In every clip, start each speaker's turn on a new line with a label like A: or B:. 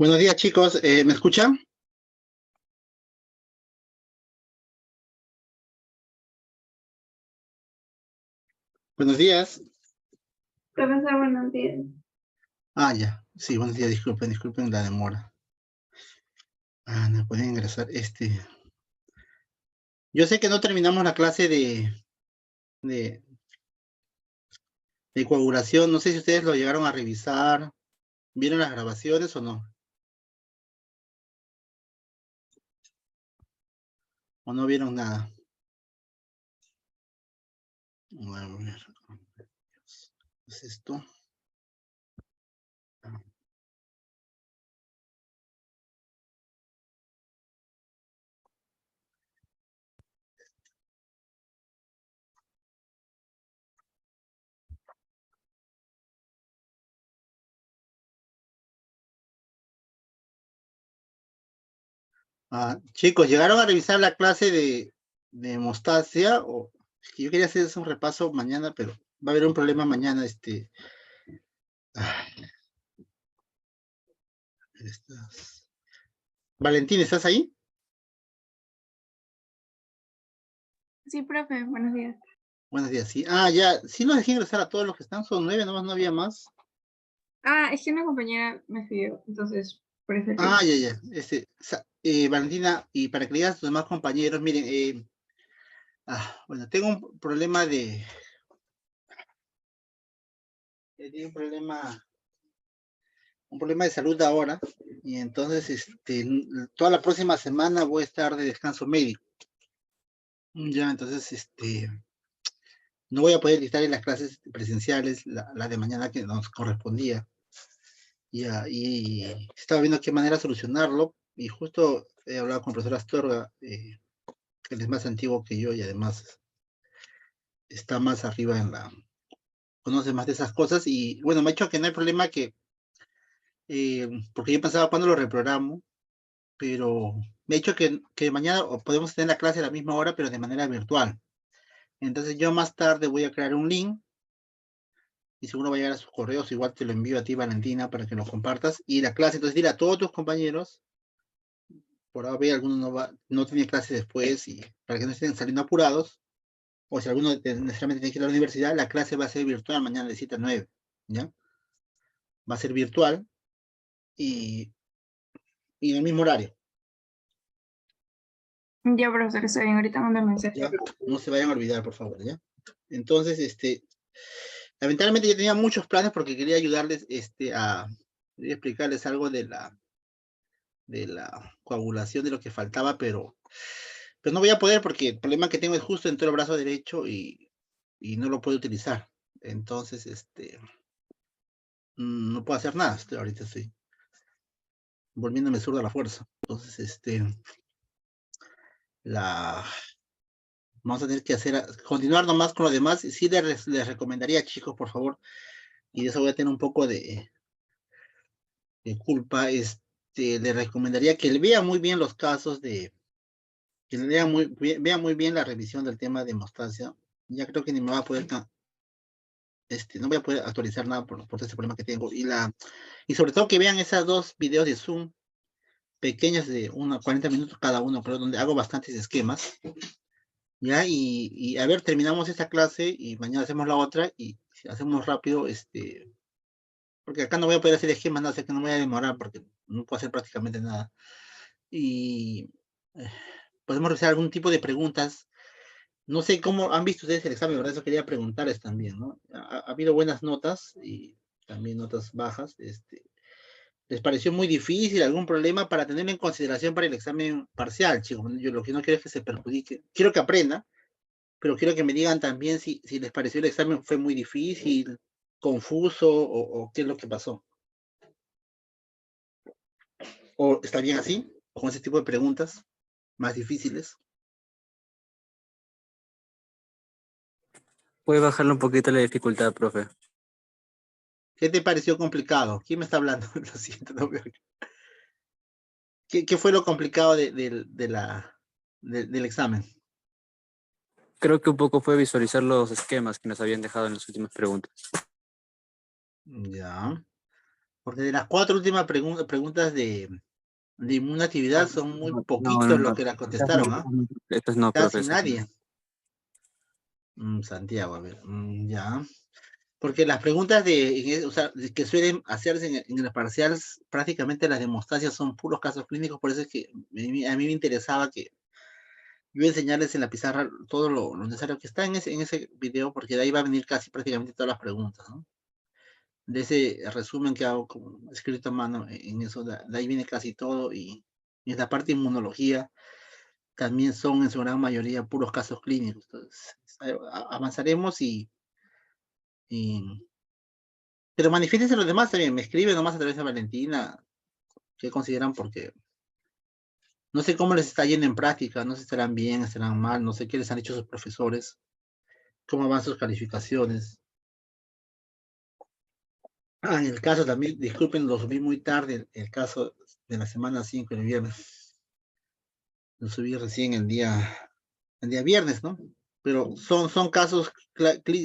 A: Buenos días, chicos. ¿Me escuchan? Buenos días.
B: Profesor, buenos días.
A: Ya. Sí, buenos días. Disculpen la demora. No pueden ingresar. Yo sé que no terminamos la clase de, de coagulación. No sé si ustedes lo llegaron a revisar. ¿Vieron las grabaciones o no? ¿O no vieron nada? A ver. ¿Qué es esto? Chicos, ¿llegaron a revisar la clase de hemostasia? Es que yo quería hacer un repaso mañana, pero va a haber un problema mañana. Ah, Valentín, ¿estás ahí?
B: Sí, profe, buenos días.
A: Buenos días, sí. Ya, sí los dejé ingresar a todos los que están, son 9, nomás no había más.
B: Es que una compañera me pidió, entonces, por eso
A: Ya. Valentina, y para que le digas a tus demás compañeros, miren, bueno, tengo tengo un problema de salud ahora, y entonces, toda la próxima semana voy a estar de descanso médico. Ya, entonces, no voy a poder dictar en las clases presenciales, la de mañana que nos correspondía. Y estaba viendo qué manera solucionarlo, y justo he hablado con el profesor Astorga, que él es más antiguo que yo y además está más arriba conoce más de esas cosas, y bueno, me ha dicho que no hay problema porque yo pensaba cuando lo reprogramo, pero me ha dicho que mañana podemos tener la clase a la misma hora, pero de manera virtual. Entonces yo más tarde voy a crear un link, y seguro va a llegar a sus correos, igual te lo envío a ti, Valentina, para que lo compartas, y la clase, entonces dile a todos tus compañeros. Por ahora alguno no tiene clase después, y para que no estén saliendo apurados, o si alguno necesariamente tiene que ir a la universidad, la clase va a ser virtual mañana de 7 a 9, ¿ya? Va a ser virtual y, y en el mismo horario,
B: Ya, profesor, está bien, ahorita mando el mensaje.
A: ¿ya? No se vayan a olvidar, por favor, ¿ya? Entonces, lamentablemente yo tenía muchos planes porque quería ayudarles, quería explicarles algo de la coagulación, de lo que faltaba, pero no voy a poder porque el problema que tengo es justo en todo el brazo derecho, y no lo puedo utilizar. Entonces, no puedo hacer nada. Ahorita estoy volviéndome zurdo a la fuerza. Entonces, la, vamos a tener que continuar nomás con lo demás. Y sí les recomendaría, chicos, por favor, y de eso voy a tener un poco de culpa, les recomendaría que le vean muy bien los casos que le vean muy bien la revisión del tema de hemostasia. Ya creo que ni me va a poder no voy a poder actualizar nada por este problema que tengo. Y sobre todo que vean esas dos videos de Zoom pequeñas de 40 minutos cada uno, pero donde hago bastantes esquemas. Ya, y a ver, terminamos esta clase y mañana hacemos la otra, y si hacemos rápido, porque acá no voy a poder hacer esquemas, nada, sé que no me voy a demorar porque no puedo hacer prácticamente nada. Y eh, podemos realizar algún tipo de preguntas. No sé cómo han visto ustedes el examen, ¿verdad? Eso quería preguntarles también, ¿no? Ha habido buenas notas y también notas bajas. ¿Les pareció muy difícil, algún problema para tenerlo en consideración para el examen parcial, chicos? Yo lo que no quiero es que se perjudique. Quiero que aprenda, pero quiero que me digan también si les pareció el examen fue muy difícil, confuso, o qué es lo que pasó. ¿O está bien así, con ese tipo de preguntas más difíciles?
C: Puede bajarle un poquito la dificultad, profe.
A: ¿Qué te pareció complicado? ¿Quién me está hablando? Lo siento, no veo. ¿Qué fue lo complicado del examen?
C: Creo que un poco fue visualizar los esquemas que nos habían dejado en las últimas preguntas.
A: Ya. Porque de las 4 últimas preguntas de inmunactividad son muy
C: No,
A: poquitos
C: no,
A: los
C: no.
A: que la contestaron, ¿ah?
C: Estas no,
A: Casi
C: profesor.
A: nadie. Santiago, a ver, ya. Porque las preguntas o sea, que suelen hacerse en el parcial, prácticamente las de hemostasia son puros casos clínicos, por eso es que a mí me interesaba que yo enseñarles en la pizarra todo lo necesario que está en ese video, porque de ahí va a venir casi prácticamente todas las preguntas, ¿no? De ese resumen que hago como escrito a mano, en eso, de ahí viene casi todo, y en la parte de inmunología también son en su gran mayoría puros casos clínicos. Entonces, avanzaremos y pero manifiéstense los demás también, me escriben nomás a través de Valentina, qué consideran, porque no sé cómo les está yendo en práctica, no sé si estarán bien, estarán mal, no sé qué les han dicho sus profesores, cómo van sus calificaciones. En el caso también, disculpen, lo subí muy tarde, el caso de la semana 5, el viernes. Lo subí recién el día viernes, ¿no? Pero son casos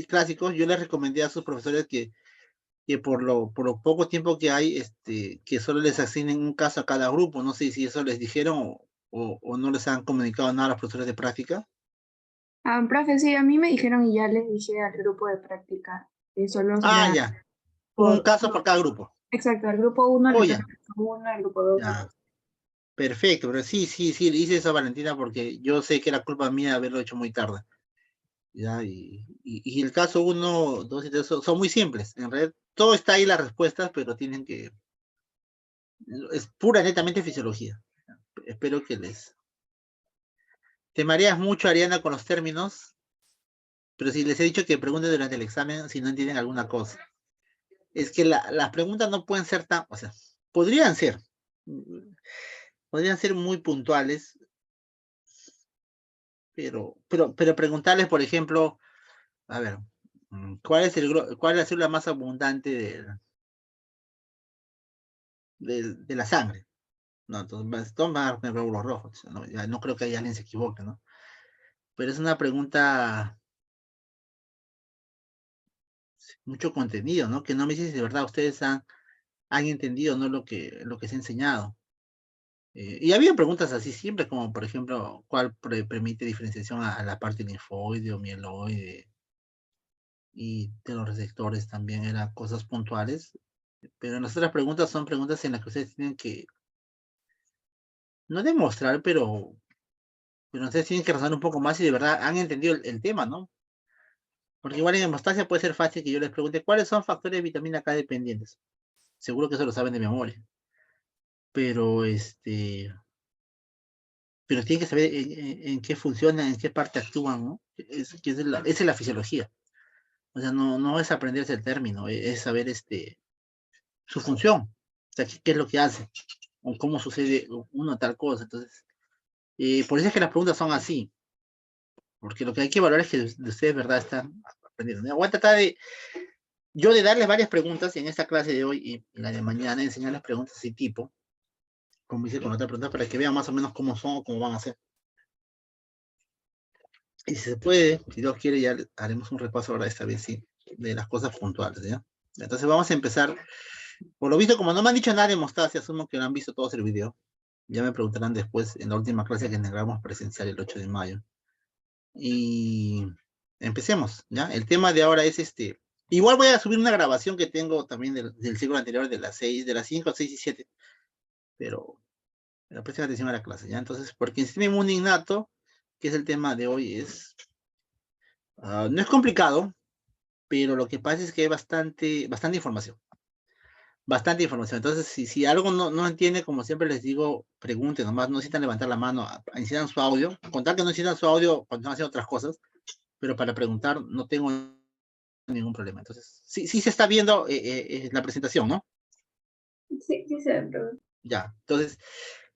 A: clásicos. Yo les recomendé a sus profesores que por lo poco tiempo que hay, que solo les asignen un caso a cada grupo. No sé si eso les dijeron o no les han comunicado nada a los profesores de práctica.
B: Profe, sí, a mí me dijeron y ya les dije al grupo de práctica que solo será
A: Ya. Un
B: por,
A: caso por cada grupo.
B: exacto, al grupo uno
A: Oh,
B: le
A: ya,
B: toca el grupo 1, al grupo 2
A: ya. Perfecto, pero sí, le hice eso a Valentina porque yo sé que era culpa mía haberlo hecho muy tarde. Ya, y el caso 1, 2 y 3 son muy simples. En realidad, todo está ahí las respuestas, pero es pura, netamente fisiología. Espero que Te mareas mucho, Ariana, con los términos, pero si les he dicho que pregunten durante el examen si no entienden alguna cosa. Es que las preguntas no pueden ser tan, o sea, podrían ser, mm, podrían ser muy puntuales, pero preguntarles, por ejemplo, a ver, ¿cuál es la célula más abundante de la sangre? No, entonces todos van a poner glóbulos rojos. No, ya no creo que haya alguien se equivoque, ¿no? Pero es una pregunta, mucho contenido, ¿no? Que no me dice si de verdad ustedes han entendido, ¿no? Lo que se ha enseñado. Y había preguntas así siempre, como por ejemplo, ¿cuál permite diferenciación a la parte linfoide o mieloide? Y de los receptores también eran cosas puntuales. Pero las otras preguntas son preguntas en las que ustedes tienen que, no demostrar, pero ustedes tienen que razonar un poco más y de verdad han entendido el tema, ¿no? Porque igual en hemostasia puede ser fácil que yo les pregunte cuáles son factores de vitamina K dependientes. Seguro que eso lo saben de memoria. Pero pero tienen que saber en qué funcionan, en qué parte actúan, ¿no? Esa es la fisiología. O sea, no es aprenderse el término, es saber su función. O sea, qué es lo que hace, o cómo sucede una tal cosa. Entonces, por eso es que las preguntas son así. Porque lo que hay que valorar es que de ustedes, ¿verdad?, están aprendiendo. Voy a tratar de darles varias preguntas en esta clase de hoy y la de mañana, enseñarles preguntas así tipo, como hice con otra pregunta, para que vean más o menos cómo son o cómo van a ser. Y si se puede, si Dios quiere, ya haremos un repaso ahora esta vez, sí, de las cosas puntuales, ¿ya? Entonces vamos a empezar. Por lo visto, como no me han dicho nada de hemostasia, asumo que no han visto todos el video. Ya me preguntarán después en la última clase que tengamos presencial el 8 de mayo. Y empecemos, ¿ya? El tema de ahora es Igual voy a subir una grabación que tengo también del ciclo anterior de las 6, de las 5, 6 y 7, pero presten atención a la clase, ¿ya? Entonces, porque en sistema inmune innato, que es el tema de hoy, no es complicado, pero lo que pasa es que hay bastante información. Bastante información. Entonces, si algo no entiende, como siempre les digo, pregunten, nomás no necesitan levantar la mano, incidan su audio, contar que no incidan su audio cuando están haciendo otras cosas, pero para preguntar no tengo ningún problema. Entonces, sí se está viendo la presentación, ¿no?
B: Sí, sí, se ve.
A: Ya, entonces,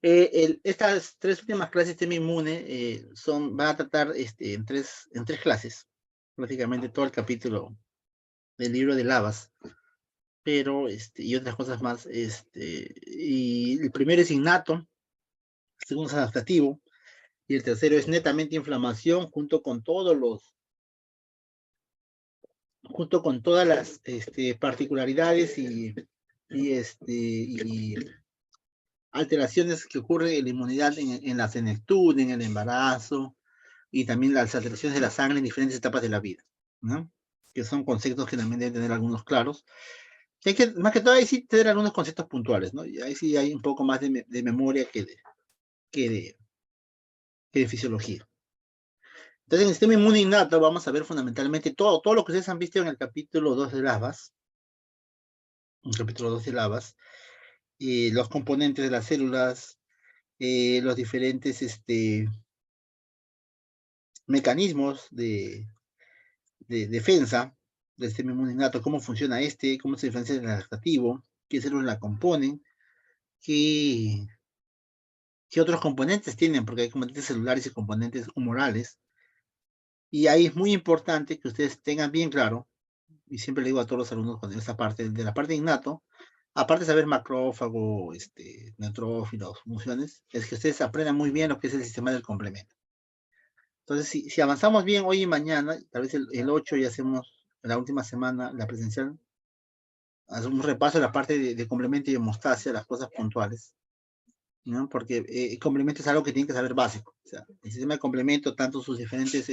A: estas 3 últimas clases de sistema inmune van a tratar en tres clases, prácticamente todo el capítulo del libro de Lavas, pero, y otras cosas más, y el primero es innato, el segundo es adaptativo, y el tercero es netamente inflamación, junto con todas las particularidades y alteraciones que ocurren en la inmunidad en la senectud, en el embarazo, y también las alteraciones de la sangre en diferentes etapas de la vida, ¿no? Que son conceptos que también deben tener algunos claros. Hay que, más que todo, ahí sí tener algunos conceptos puntuales, ¿no? Y ahí sí hay un poco más de memoria que de fisiología. Entonces, en el sistema inmune innato vamos a ver fundamentalmente todo lo que ustedes han visto en el capítulo 2 de Lavas, los componentes de las células, los diferentes mecanismos de defensa del sistema inmune innato, cómo funciona cómo se diferencia del adaptativo, qué células la componen, qué otros componentes tienen, porque hay componentes celulares y componentes humorales. Y ahí es muy importante que ustedes tengan bien claro, y siempre le digo a todos los alumnos cuando esta parte, de la parte de innato, aparte de saber macrófago, neutrófilos, funciones, es que ustedes aprendan muy bien lo que es el sistema del complemento. Entonces, si avanzamos bien hoy y mañana, tal vez el 8 y hacemos la última semana, la presencial, hacemos un repaso de la parte de complemento y hemostasia, las cosas puntuales, ¿no? Porque el complemento es algo que tienen que saber básico. O sea, el sistema de complemento, tanto sus diferentes,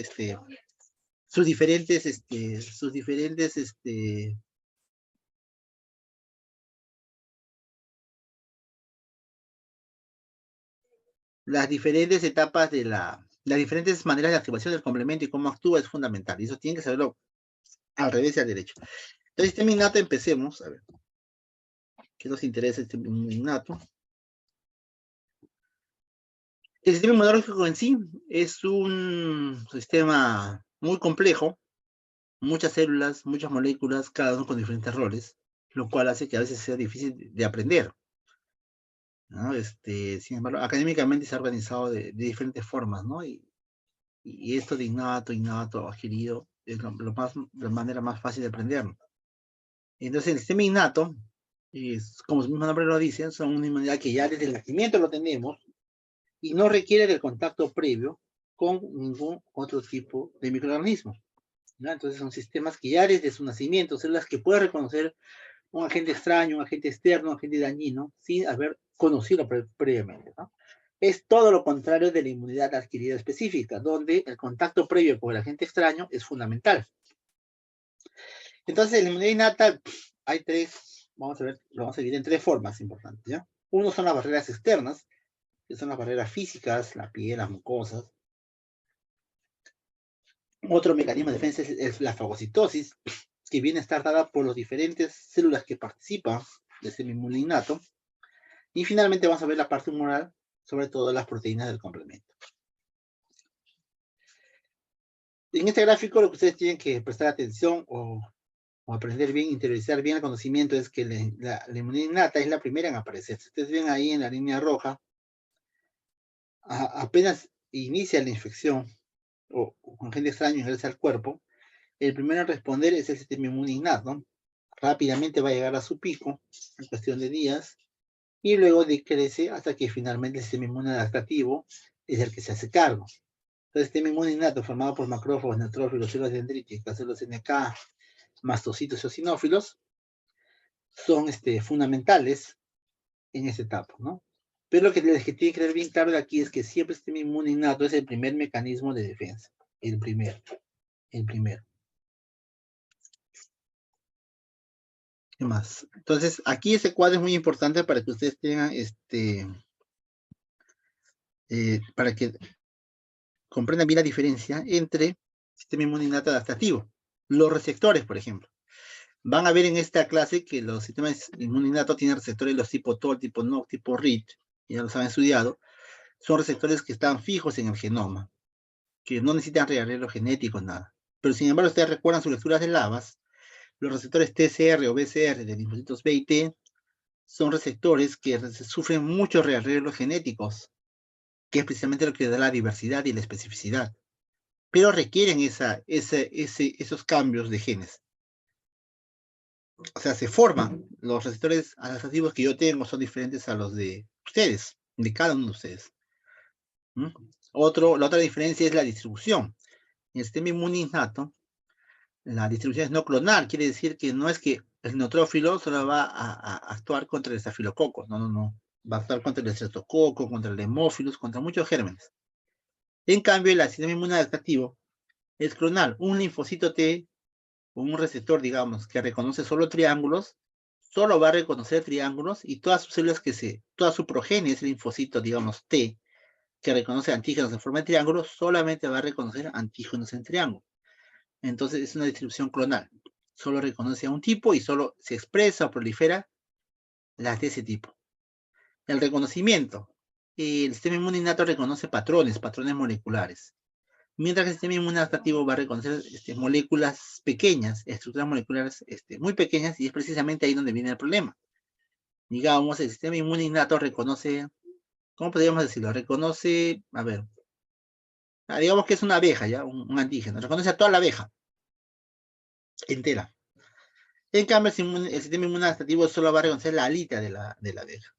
A: las diferentes etapas las diferentes maneras de activación del complemento y cómo actúa es fundamental. Y eso tienen que saberlo al revés y al derecho. Entonces, sistema innato, empecemos. A ver, ¿qué nos interesa el sistema innato? El sistema inmunológico en sí es un sistema muy complejo, muchas células, muchas moléculas, cada uno con diferentes roles, lo cual hace que a veces sea difícil de aprender, ¿no? Sin embargo, académicamente se ha organizado de diferentes formas, ¿no? Y esto de innato, adquirido, es la manera más fácil de aprender. Entonces, el sistema innato, como su mismo nombre lo dice, son una inmunidad que ya desde el nacimiento lo tenemos y no requiere del contacto previo con ningún otro tipo de microorganismo, ¿no? Entonces, son sistemas que ya desde su nacimiento, células que pueden reconocer un agente extraño, un agente externo, un agente dañino, sin haber conocido previamente, ¿no? Es todo lo contrario de la inmunidad adquirida específica, donde el contacto previo con el agente extraño es fundamental. Entonces, en la inmunidad innata hay tres, vamos a ver, lo vamos a dividir en tres formas importantes, ¿ya? Uno son las barreras externas, que son las barreras físicas, la piel, las mucosas. Otro mecanismo de defensa es la fagocitosis, que viene a estar dada por las diferentes células que participan del sistema inmune innato. Y finalmente vamos a ver la parte humoral, sobre todo las proteínas del complemento. En este gráfico lo que ustedes tienen que prestar atención o aprender bien, interiorizar bien el conocimiento es que la inmunidad innata es la primera en aparecer. Si ustedes ven ahí en la línea roja, apenas inicia la infección o un agente extraño ingresa al cuerpo, el primero en responder es el sistema inmune innato. Rápidamente va a llegar a su pico en cuestión de días y luego decrece hasta que finalmente el sistema inmune adaptativo es el que se hace cargo. Entonces, el sistema inmune innato formado por macrófagos, neutrófilos, células dendríticas, células NK, mastocitos y eosinófilos son fundamentales en esta etapa, ¿no? Pero lo que tiene que quedar bien claro de aquí es que siempre el sistema inmune innato es el primer mecanismo de defensa. El primero. ¿Qué más? Entonces, aquí ese cuadro es muy importante para que ustedes tengan, para que comprendan bien la diferencia entre sistema inmune innato adaptativo. Los receptores, por ejemplo. Van a ver en esta clase que los sistemas inmune innato tienen receptores de los tipo TOL, tipo NOC, tipo RIT, ya los han estudiado. Son receptores que están fijos en el genoma, que no necesitan rearreglo genético, nada. Pero sin embargo, ustedes recuerdan sus lecturas de Lavas, los receptores TCR o BCR de linfocitos B y T son receptores que sufren muchos rearreglos genéticos, que es precisamente lo que da la diversidad y la especificidad, pero requieren esos cambios de genes. O sea, se forman, los receptores adaptativos que yo tengo son diferentes a los de ustedes, de cada uno de ustedes. ¿Mm? La otra diferencia es la distribución. En el sistema inmune innato, la distribución es no clonal, quiere decir que no es que el neutrófilo solo va a actuar contra el estafilococos, no. Va a actuar contra el estreptococo, contra el hemófilos, contra muchos gérmenes. En cambio, el sistema inmune adaptativo es clonal. Un linfocito T, o un receptor, digamos, que reconoce solo triángulos, solo va a reconocer triángulos y todas sus células toda su progenie, ese linfocito, digamos, T, que reconoce antígenos en forma de triángulo, solamente va a reconocer antígenos en triángulo. Entonces es una distribución clonal. Solo reconoce a un tipo y solo se expresa o prolifera las de ese tipo. El reconocimiento. El sistema inmune innato reconoce patrones moleculares. Mientras que el sistema inmune adaptativo va a reconocer moléculas pequeñas, estructuras moleculares muy pequeñas, y es precisamente ahí donde viene el problema. Digamos, el sistema inmune innato reconoce, ¿cómo podríamos decirlo? Reconoce, a ver, digamos que es una abeja, ¿ya? Un antígeno. Reconoce a toda la abeja entera. En cambio, el sistema inmune adaptativo solo va a reconocer la alita de la abeja.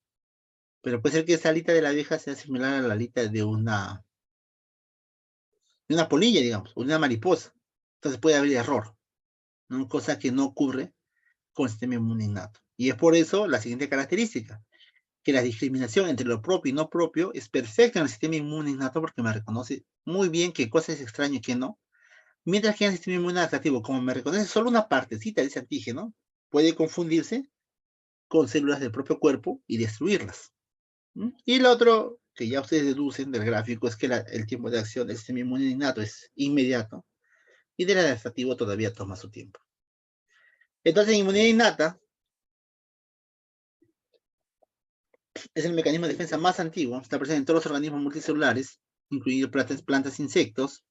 A: Pero puede ser que esa alita de la abeja sea similar a la alita de una polilla, digamos, o de una mariposa. Entonces puede haber error, ¿no? Cosa que no ocurre con el sistema inmune innato. Y es por eso la siguiente característica, que la discriminación entre lo propio y no propio es perfecta en el sistema inmune innato porque me reconoce muy bien qué cosa es extraño y qué no. Mientras que en el sistema inmune adaptativo, como me reconoce solo una partecita de ese antígeno, puede confundirse con células del propio cuerpo y destruirlas. ¿Mm? Y lo otro que ya ustedes deducen del gráfico es que el tiempo de acción del sistema inmune innato es inmediato y del adaptativo todavía toma su tiempo. Entonces, en inmunidad innata es el mecanismo de defensa más antiguo, está presente en todos los organismos multicelulares, incluidos plantas, insectos.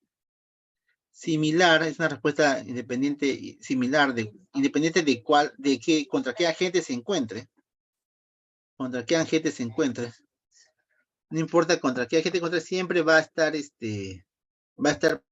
A: Similar, es una respuesta independiente, similar, independiente contra qué agente se encuentre. Contra qué agente se encuentre. No importa contra qué agente se encuentre, siempre va a estar, va a estar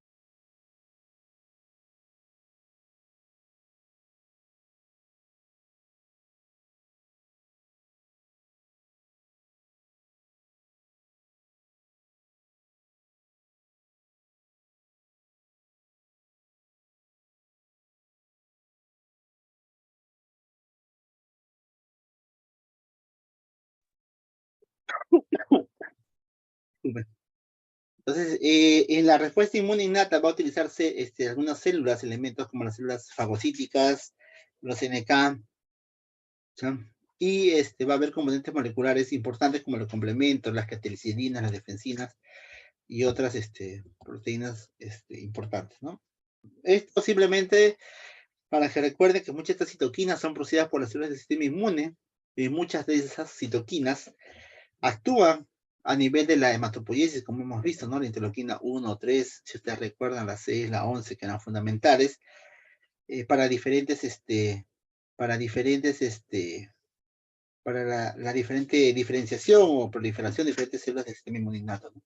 A: Entonces, en la respuesta inmune innata va a utilizarse algunas células, elementos como las células fagocíticas, los NK, ¿sí? Y va a haber componentes moleculares importantes como los complementos, las catecolicinas, las defensinas y otras proteínas importantes, ¿no? Esto simplemente para que recuerden que muchas de estas citoquinas son producidas por las células del sistema inmune y muchas de esas citoquinas actúan a nivel de la hematopoiesis, como hemos visto, ¿no? La interleuquina 1 o 3, si ustedes recuerdan, la 6, la 11, que eran fundamentales, para la diferente diferenciación o proliferación de diferentes células del sistema inmune innato, ¿no?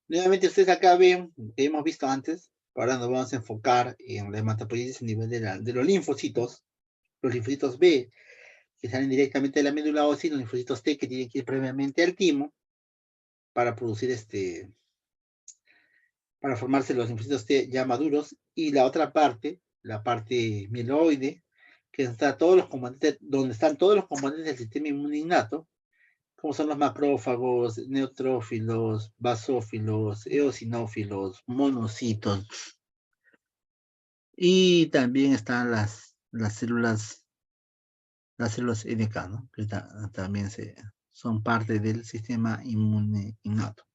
A: Nuevamente, ustedes acá ven, que hemos visto antes, ahora nos vamos a enfocar en la hematopoiesis a nivel de los linfocitos B, que salen directamente de la médula ósea, y los linfocitos T, que tienen que ir previamente al timo, para producir para formarse los linfocitos T ya maduros, y la otra parte, la parte mieloide, que está todos los componentes, donde están todos los componentes del sistema inmune innato, como son los macrófagos, neutrófilos, basófilos, eosinófilos, monocitos, y también están las células NK, ¿no? Que también son parte del sistema inmune innato.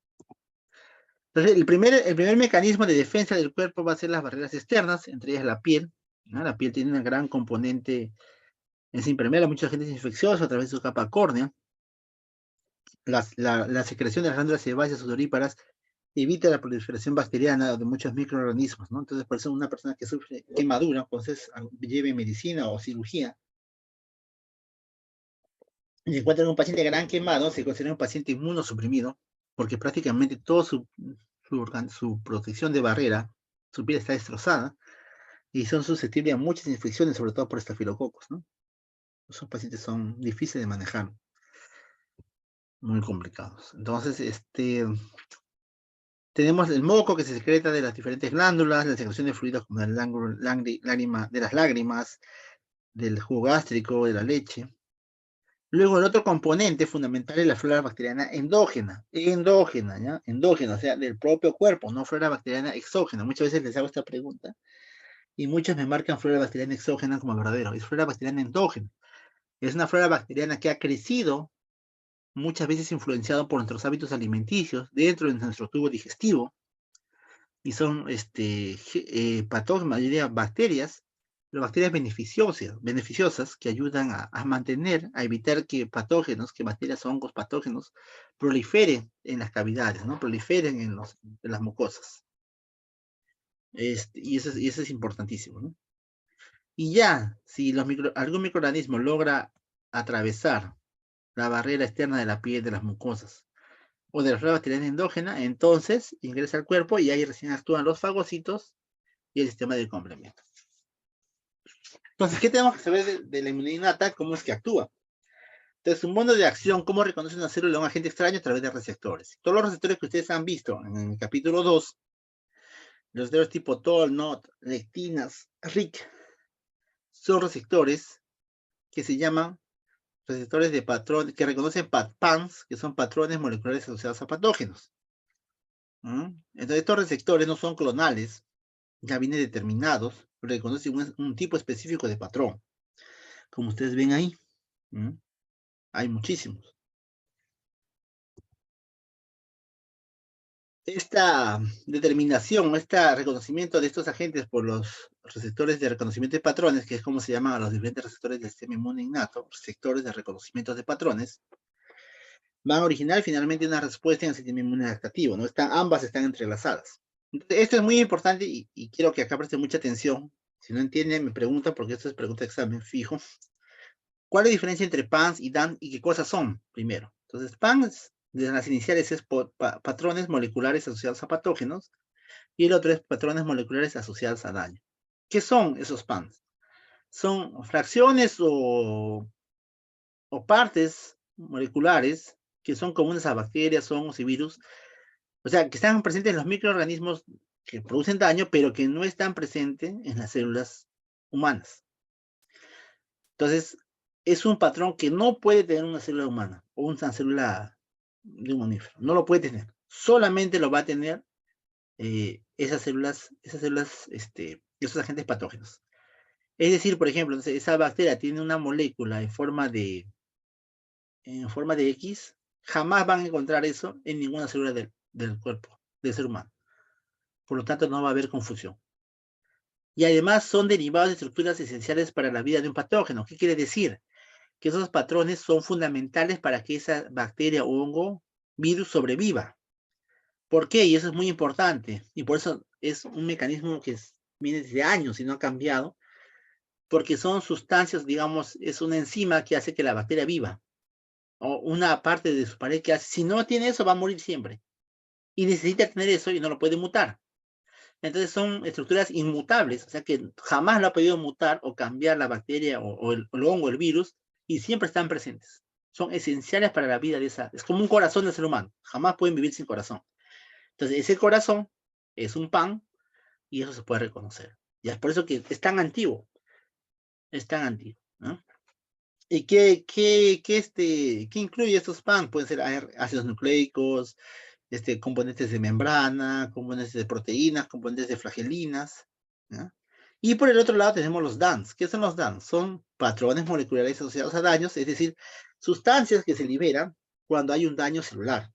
A: Entonces, el primer mecanismo de defensa del cuerpo va a ser las barreras externas, entre ellas la piel, ¿no? La piel tiene un gran componente, es impermeable a muchos agentes infecciosos a través de su capa córnea. La secreción de las glándulas sebáceas sudoríparas evita la proliferación bacteriana de muchos microorganismos, ¿no? Entonces, por eso una persona que sufre quemadura, entonces lleve medicina o cirugía, y encuentran un paciente gran quemado, se considera un paciente inmunosuprimido, porque prácticamente toda su protección de barrera, su piel está destrozada, y son susceptibles a muchas infecciones, sobre todo por estafilococos, ¿no? Esos pacientes son difíciles de manejar, muy complicados. Entonces, tenemos el moco que se secreta de las diferentes glándulas, la secreción de fluidos como de las lágrimas, del jugo gástrico, de la leche. Luego el otro componente fundamental es la flora bacteriana endógena, ¿ya? Endógena, o sea, del propio cuerpo, no flora bacteriana exógena. Muchas veces les hago esta pregunta y muchos me marcan flora bacteriana exógena como verdadero. Es flora bacteriana endógena. Es una flora bacteriana que ha crecido, muchas veces influenciado por nuestros hábitos alimenticios dentro de nuestro tubo digestivo, y son patógenos, mayoría bacterias, pero bacterias beneficiosas que ayudan a mantener, a evitar que patógenos, que bacterias o hongos patógenos proliferen en las cavidades, ¿no? Proliferen en las mucosas. Y eso es importantísimo, ¿no? Y ya, si algún microorganismo logra atravesar la barrera externa de la piel, de las mucosas, o de la flora bacteriana endógena, entonces ingresa al cuerpo y ahí recién actúan los fagocitos y el sistema de complemento. Entonces, ¿qué tenemos que saber de la inmunidad innata? ¿Cómo es que actúa? Entonces, un modo de acción, ¿cómo reconoce una célula a un agente extraño? A través de receptores. Todos los receptores que ustedes han visto en el capítulo 2, los receptores tipo TOL, NOT, lectinas, RIC, son receptores que se llaman receptores de patrón, que reconocen PANs, que son patrones moleculares asociados a patógenos. Entonces, estos receptores no son clonales, ya vienen determinados, reconocen un tipo específico de patrón. Como ustedes ven ahí, hay muchísimos. Esta determinación, este reconocimiento de estos agentes por los receptores de reconocimiento de patrones, que es como se llaman a los diferentes receptores del sistema inmune innato, receptores de reconocimiento de patrones, van a originar finalmente una respuesta en el sistema inmune adaptativo, ¿no? Ambas están entrelazadas. Entonces, esto es muy importante y quiero que acá presten mucha atención. Si no entienden, me preguntan, porque esto es pregunta de examen fijo. ¿Cuál es la diferencia entre PANS y DAN y qué cosas son? Primero. Entonces, PANS, de las iniciales, es patrones moleculares asociados a patógenos, y el otro es patrones moleculares asociados a daño. ¿Qué son esos PANS? Son fracciones o partes moleculares que son comunes a bacterias, hongos y virus, o sea, que están presentes en los microorganismos que producen daño, pero que no están presentes en las células humanas. Entonces, es un patrón que no puede tener una célula humana o una célula de un mamífero. No lo puede tener. Solamente lo va a tener esas células, esos agentes patógenos. Es decir, por ejemplo, esa bacteria tiene una molécula en forma de X, jamás van a encontrar eso en ninguna célula del cuerpo del ser humano. Por lo tanto, no va a haber confusión. Y además son derivados de estructuras esenciales para la vida de un patógeno. ¿Qué quiere decir? Que esos patrones son fundamentales para que esa bacteria o hongo, virus sobreviva. ¿Por qué? Y eso es muy importante. Y por eso es un mecanismo que viene desde años y no ha cambiado. Porque son sustancias, digamos, es una enzima que hace que la bacteria viva. O una parte de su pared que hace. Si no tiene eso, va a morir siempre. Y necesita tener eso y no lo puede mutar. Entonces son estructuras inmutables, o sea que jamás lo ha podido mutar o cambiar la bacteria o el hongo, el virus, y siempre están presentes. Son esenciales para la vida de esa. Es como un corazón del ser humano. Jamás pueden vivir sin corazón. Entonces, ese corazón es un PAN y eso se puede reconocer. Y es por eso que es tan antiguo. Es tan antiguo, ¿no? ¿Y qué incluye estos PAN? Pueden ser ácidos nucleicos, componentes de membrana, componentes de proteínas, componentes de flagelinas, ¿ya? Y por el otro lado tenemos los DANs. ¿Qué son los DANs? Son patrones moleculares asociados a daños, es decir, sustancias que se liberan cuando hay un daño celular.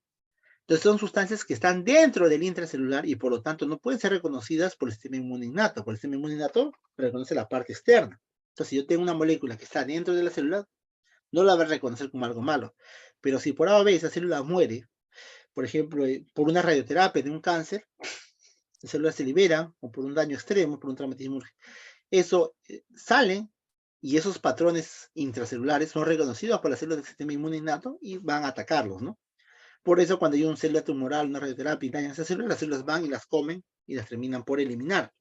A: Entonces son sustancias que están dentro del intracelular y por lo tanto no pueden ser reconocidas por el sistema inmune innato. Por el sistema inmune innato reconoce la parte externa. Entonces si yo tengo una molécula que está dentro de la célula, no la va a reconocer como algo malo. Pero si por A o B esa célula muere, por ejemplo, por una radioterapia de un cáncer, las células se liberan, o por un daño extremo, por un traumatismo, eso sale, y esos patrones intracelulares son reconocidos por las células del sistema inmune innato y van a atacarlos, ¿no? Por eso cuando hay una célula tumoral, una radioterapia y dañan esas células, las células van y las comen y las terminan por eliminar.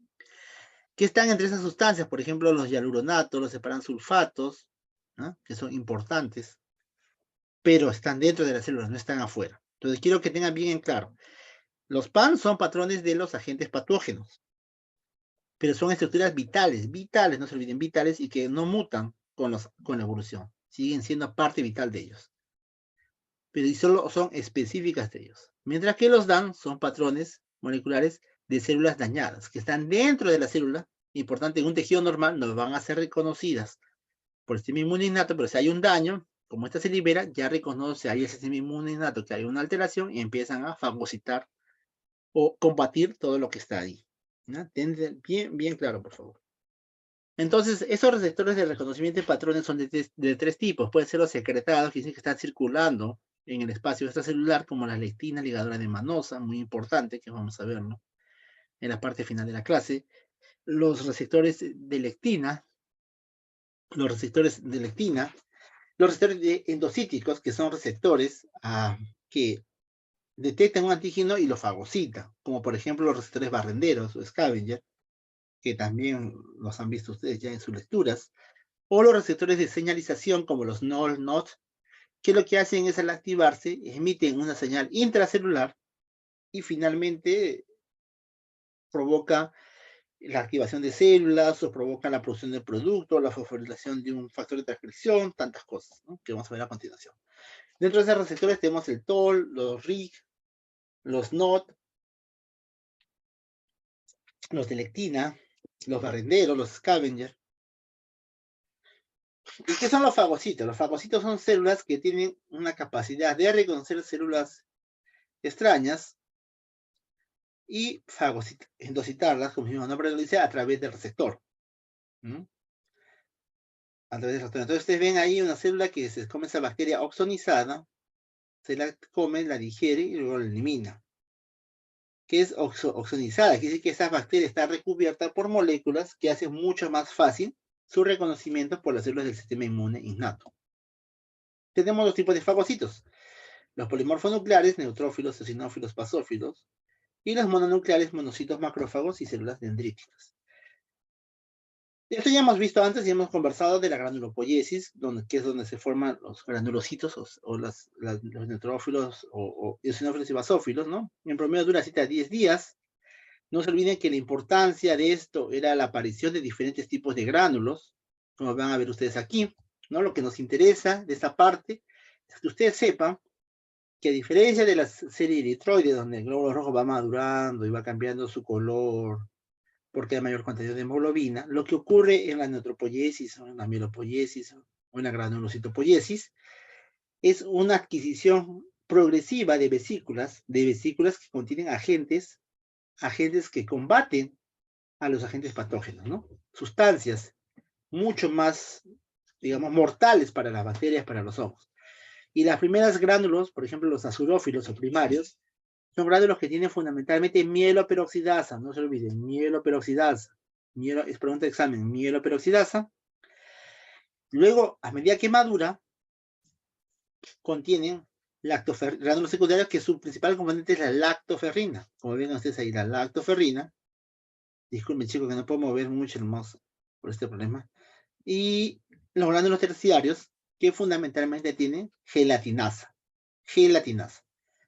A: ¿Qué están entre esas sustancias? Por ejemplo, los hialuronatos, los separansulfatos, ¿no? Que son importantes, pero están dentro de las células, no están afuera. Entonces quiero que tengan bien en claro. Los PAN son patrones de los agentes patógenos. pero son estructuras vitales, vitales, no se olviden, vitales, y que no mutan con la evolución, siguen siendo parte vital de ellos, pero y solo son específicas de ellos, mientras que los DAN son patrones moleculares de células dañadas, que están dentro de la célula, importante, en un tejido normal no van a ser reconocidas por el sistema inmune innato, pero si hay un daño, como esta se libera, ya reconoce ahí el sistema inmune innato que hay una alteración y empiezan a fagocitar o combatir todo lo que está ahí. ¿No? Ten bien claro, por favor. Entonces, esos receptores de reconocimiento de patrones son de tres tipos. Pueden ser los secretados, que dicen que están circulando en el espacio extracelular, como la lectina, ligadura de Manosa, muy importante, que vamos a verlo en la parte final de la clase. Los receptores de lectina, los receptores endocíticos, que son receptores que detectan un antígeno y lo fagocitan, como por ejemplo los receptores barrenderos o scavenger, que también los han visto ustedes ya en sus lecturas, o los receptores de señalización como los NOL, NOT, que lo que hacen es al activarse, emiten una señal intracelular y finalmente provoca la activación de células o provoca la producción de producto, la fosforilación de un factor de transcripción, tantas cosas, ¿no? Que vamos a ver a continuación. Dentro de esos receptores tenemos el TOL, los RIG, los NOT, los de lectina, los barrenderos, los scavenger. ¿Y qué son los fagocitos? Los fagocitos son células que tienen una capacidad de reconocer células extrañas y endocitarlas, como mi nombre lo dice, a través del receptor. ¿Mm? A través del receptor. Entonces ustedes ven ahí una célula que se come esa bacteria oxonizada, se la come, la digiere y luego la elimina. ¿Qué es oxonizada? Quiere decir que esa bacteria está recubierta por moléculas que hacen mucho más fácil su reconocimiento por las células del sistema inmune innato. Tenemos dos tipos de fagocitos: los polimorfos nucleares, neutrófilos, eosinófilos, basófilos, y los mononucleares, monocitos, macrófagos y células dendríticas. Esto ya hemos visto antes y hemos conversado de la granulopoiesis, que es donde se forman los granulocitos o los neutrófilos o eosinófilos y basófilos, ¿no? En promedio dura 7 a 10 días. No se olviden que la importancia de esto era la aparición de diferentes tipos de gránulos, como van a ver ustedes aquí, ¿no? Lo que nos interesa de esta parte es que ustedes sepan que a diferencia de la serie eritroide, donde el glóbulo rojo va madurando y va cambiando su color porque hay mayor cantidad de hemoglobina, lo que ocurre en la neutropoiesis o en la mielopoiesis o en la granulocitopoiesis es una adquisición progresiva de vesículas que contienen agentes que combaten a los agentes patógenos, ¿no? Sustancias mucho más, digamos, mortales para las bacterias, para los hongos. Y las primeras gránulos, por ejemplo, los azurófilos o primarios, son gránulos que tienen fundamentalmente mieloperoxidasa, no se olviden, mieloperoxidasa. Es pregunta de examen, mieloperoxidasa. Luego, a medida que madura, contienen gránulos secundarios que su principal componente es la lactoferrina. Como ven ustedes ahí, la lactoferrina. Disculpen, chicos, que no puedo mover mucho el mouse por este problema. Y los gránulos terciarios, que fundamentalmente tienen gelatinasa.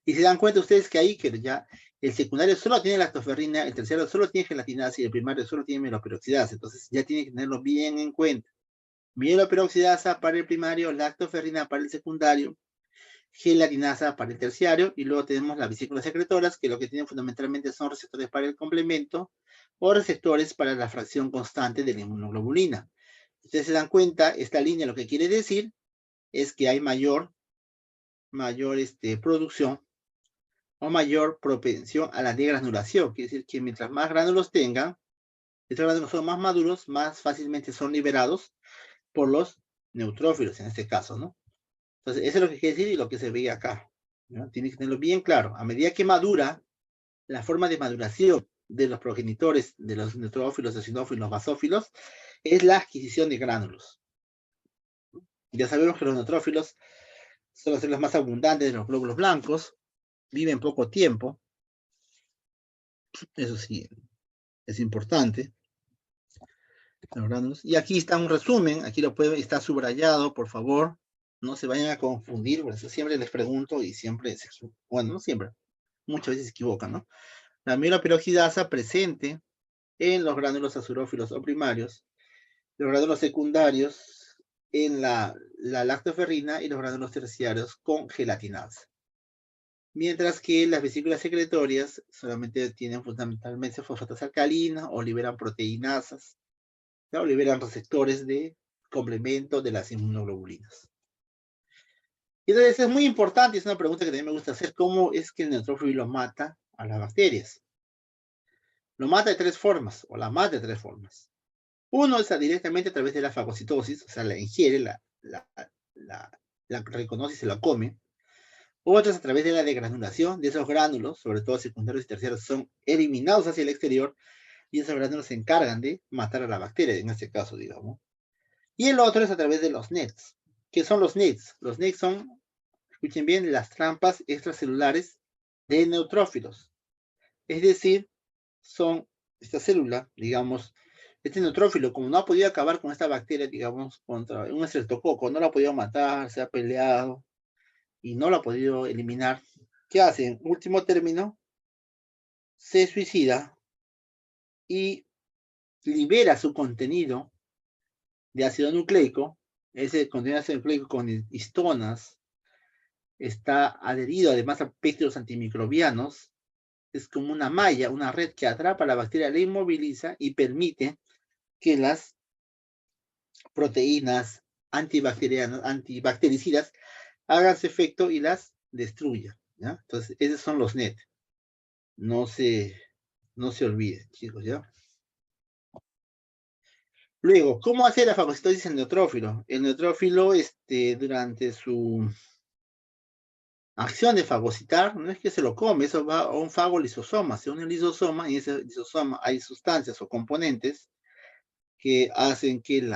A: Y se dan cuenta ustedes que ahí, que ya el secundario solo tiene lactoferrina, el terciario solo tiene gelatinasa y el primario solo tiene mieloperoxidasa. Entonces ya tienen que tenerlo bien en cuenta. Mieloperoxidasa para el primario, lactoferrina para el secundario, gelatinasa para el terciario, y luego tenemos las vesículas secretoras, que lo que tienen fundamentalmente son receptores para el complemento o receptores para la fracción constante de la inmunoglobulina. Ustedes se dan cuenta, esta línea lo que quiere decir es que hay mayor producción o mayor propensión a la degranulación. Quiere decir que mientras más gránulos tengan, estos gránulos son más maduros, más fácilmente son liberados por los neutrófilos en este caso, ¿no? Entonces, eso es lo que quiere decir y lo que se ve acá, ¿no? Tiene que tenerlo bien claro. A medida que madura, la forma de maduración de los progenitores, de los neutrófilos, eosinófilos, basófilos, es la adquisición de gránulos. Ya sabemos que los neutrófilos son las células más abundantes de los glóbulos blancos, viven poco tiempo, eso sí, es importante. Los gránulos. Y aquí está un resumen, aquí lo pueden, está subrayado, por favor, no se vayan a confundir, por eso siempre les pregunto y siempre se equivocan. Bueno, no siempre, muchas veces se equivocan, ¿no? La mieloperoxidasa presente en los gránulos azurófilos o primarios, los gránulos secundarios en la lactoferrina y los gránulos terciarios con gelatinasa. Mientras que las vesículas secretorias solamente tienen fundamentalmente fosfatas alcalinas o liberan proteinasas, ¿no? O liberan receptores de complemento de las inmunoglobulinas. Y entonces es muy importante, es una pregunta que también me gusta hacer, ¿cómo es que el neutrófilo mata a las bacterias? Lo mata de tres formas, o la mata de tres formas. Uno es directamente a través de la fagocitosis, o sea, la ingiere, la reconoce y se la come. Otro es a través de la degranulación de esos gránulos, sobre todo secundarios y terciarios, son eliminados hacia el exterior y esos gránulos se encargan de matar a la bacteria, en este caso, digamos. Y el otro es a través de los NETs. ¿Qué son los NETs? Los NETs son, escuchen bien, las trampas extracelulares de neutrófilos. Es decir, son esta célula, digamos, este neutrófilo, como no ha podido acabar con esta bacteria, digamos, contra un estreptococo, no la ha podido matar, se ha peleado y no la ha podido eliminar, ¿qué hace? En último término, se suicida y libera su contenido de ácido nucleico. Ese contenido de ácido nucleico con histonas está adherido además a péptidos antimicrobianos. Es como una malla, una red que atrapa a la bacteria, la inmoviliza y permite que las proteínas antibacterianas, antibactericidas, hagan su efecto y las destruyan, ¿ya? Entonces, esos son los NET. No se olviden, chicos, ¿ya? Luego, ¿cómo hace la fagocitosis en neutrófilo? El neutrófilo, durante su acción de fagocitar, no es que se lo come, eso va a un fagolisosoma, se une un lisosoma y en ese lisosoma hay sustancias o componentes que hacen que el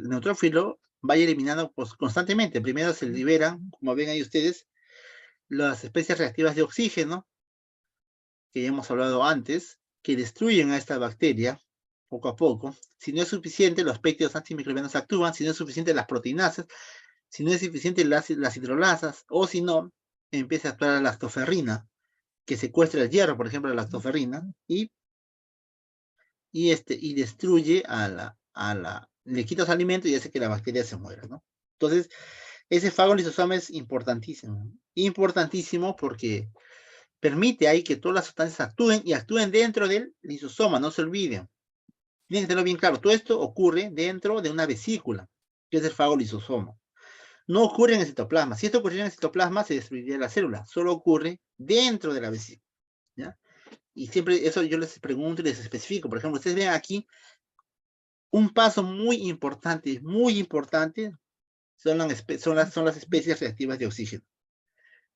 A: neutrófilo vaya eliminando constantemente. Primero se liberan, como ven ahí ustedes, las especies reactivas de oxígeno, que ya hemos hablado antes, que destruyen a esta bacteria poco a poco. Si no es suficiente, los péptidos antimicrobianos actúan. Si no es suficiente, las proteinasas. Si no es suficiente, las hidrolasas. O si no, empieza a actuar la lactoferrina, que secuestra el hierro, por ejemplo, la lactoferrina, y destruye le quita su alimento y hace que la bacteria se muera, ¿no? Entonces, ese fagolisosoma es importantísimo. Importantísimo porque permite ahí que todas las sustancias actúen dentro del lisosoma, no se olviden. Tienen que tenerlo bien claro. Todo esto ocurre dentro de una vesícula, que es el fagolisosoma. No ocurre en el citoplasma. Si esto ocurriera en el citoplasma, se destruiría la célula. Solo ocurre dentro de la vesícula, ¿ya? Y siempre eso yo les pregunto y les especifico. Por ejemplo, ustedes ven aquí un paso muy importante, son las especies reactivas de oxígeno.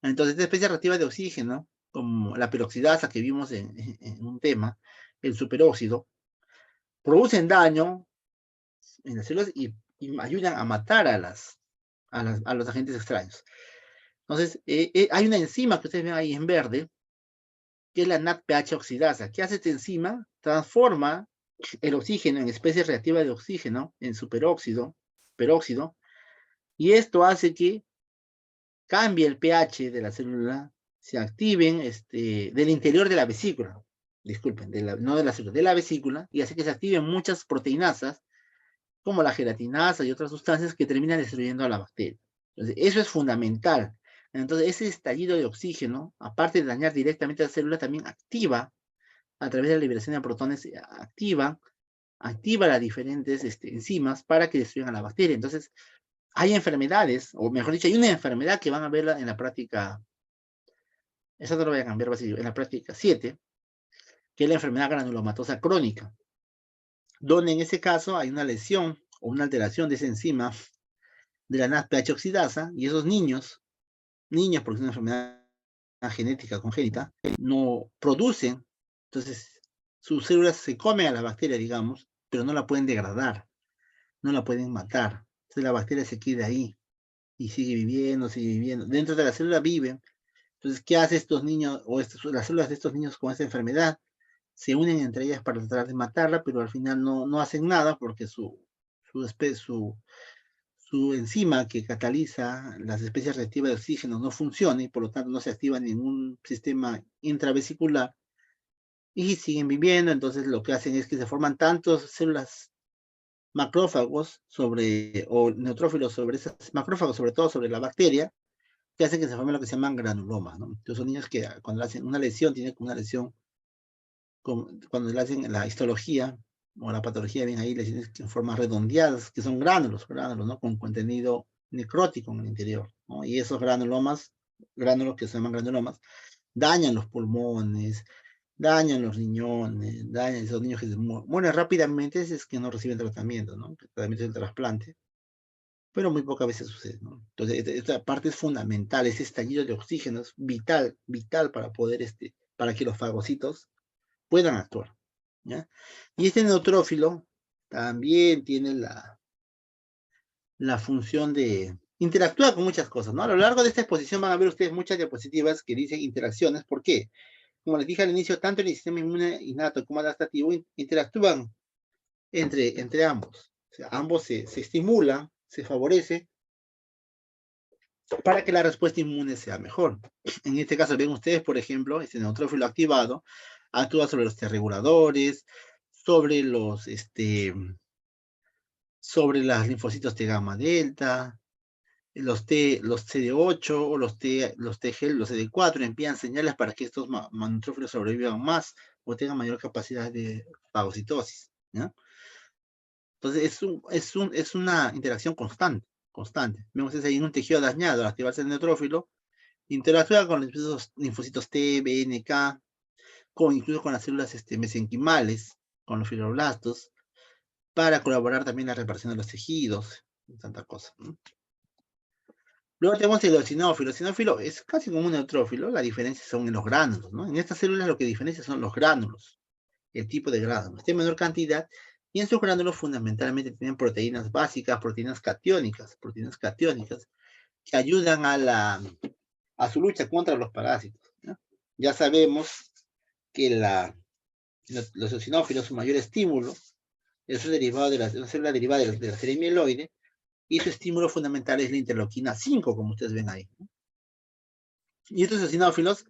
A: Entonces, estas especies reactivas de oxígeno, como la peroxidasa que vimos en un tema, el superóxido, producen daño en las células y ayudan a matar a los agentes extraños. Entonces, hay una enzima que ustedes ven ahí en verde, que es la NADPH oxidasa. ¿Qué hace esta enzima? Transforma el oxígeno en especies reactivas de oxígeno, en peróxido, y esto hace que cambie el pH de la célula, se activen del interior de la vesícula, disculpen, no de la célula, de la vesícula, y hace que se activen muchas proteinasas, como la gelatinasa y otras sustancias que terminan destruyendo a la bacteria. Entonces, eso es fundamental. Entonces, ese estallido de oxígeno, aparte de dañar directamente a la célula, también activa, a través de la liberación de protones, activa las diferentes enzimas para que destruyan a la bacteria. Entonces, hay enfermedades, o mejor dicho, hay una enfermedad que van a verla en la práctica, esa no lo voy a cambiar, en la práctica 7, que es la enfermedad granulomatosa crónica, donde en ese caso hay una lesión o una alteración de esa enzima de la NADPH oxidasa, y esos niños, porque es una enfermedad genética congénita, no producen, entonces sus células se comen a la bacteria, digamos, pero no la pueden degradar, no la pueden matar. Entonces la bacteria se queda ahí y sigue viviendo. Dentro de la célula viven. Entonces, ¿qué hace estos niños o las células de estos niños con esta enfermedad? Se unen entre ellas para tratar de matarla, pero al final no hacen nada porque su su enzima que cataliza las especies reactivas de oxígeno no funcione, y por lo tanto no se activa en ningún sistema intravesicular, y siguen viviendo. Entonces lo que hacen es que se forman tantas células macrófagos o neutrófilos sobre esas macrófagos, sobre todo sobre la bacteria, que hacen que se formen lo que se llaman granulomas, ¿no? Entonces son niños que cuando le hacen una lesión, tienen una lesión, cuando le hacen la histología o la patología, ven ahí lesiones en formas redondeadas, que son gránulos, ¿no? Con contenido necrótico en el interior, ¿no? Y esos gránulos que se llaman granulomas, dañan los pulmones, dañan los riñones, dañan a esos niños que se mueren rápidamente, es que no reciben tratamiento, ¿no? El tratamiento del trasplante, pero muy pocas veces sucede, ¿no? Entonces, esta parte es fundamental, ese estallido de oxígeno es vital, vital para poder, para que los fagocitos puedan actuar, ¿ya? Y este neutrófilo también tiene la función de interactuar con muchas cosas, ¿no? A lo largo de esta exposición van a ver ustedes muchas diapositivas que dicen interacciones. ¿Por qué? Como les dije al inicio, tanto el sistema inmune innato como adaptativo interactúan entre ambos. O sea, ambos se estimulan, se favorece para que la respuesta inmune sea mejor. En este caso, ven ustedes, por ejemplo, este neutrófilo activado actúa sobre los T reguladores, sobre sobre las linfocitos T gamma delta, los CD8 o los T-gel, los CD4 envían señales para que estos neutrófilos sobrevivan más o tengan mayor capacidad de fagocitosis, ¿no? Entonces es una interacción constante. Vemos ahí en un tejido dañado, al activarse el neutrófilo, interactúa con los linfocitos T, B, NK, incluso con las células mesenquimales, con los fibroblastos, para colaborar también en la reparación de los tejidos, y tanta cosa, ¿no? Luego tenemos el eosinófilo. El eosinófilo es casi como un neutrófilo, la diferencia son en los gránulos, ¿no? En estas células lo que diferencia son los gránulos, el tipo de gránulos, de menor cantidad, y en sus gránulos fundamentalmente tienen proteínas básicas, proteínas catiónicas, que ayudan a su lucha contra los parásitos, ¿no? Ya sabemos que los eosinófilos, su mayor estímulo, es derivado de una célula derivada de la serie mieloide, y su estímulo fundamental es la interleuquina 5, como ustedes ven ahí, ¿no? Y estos eosinófilos,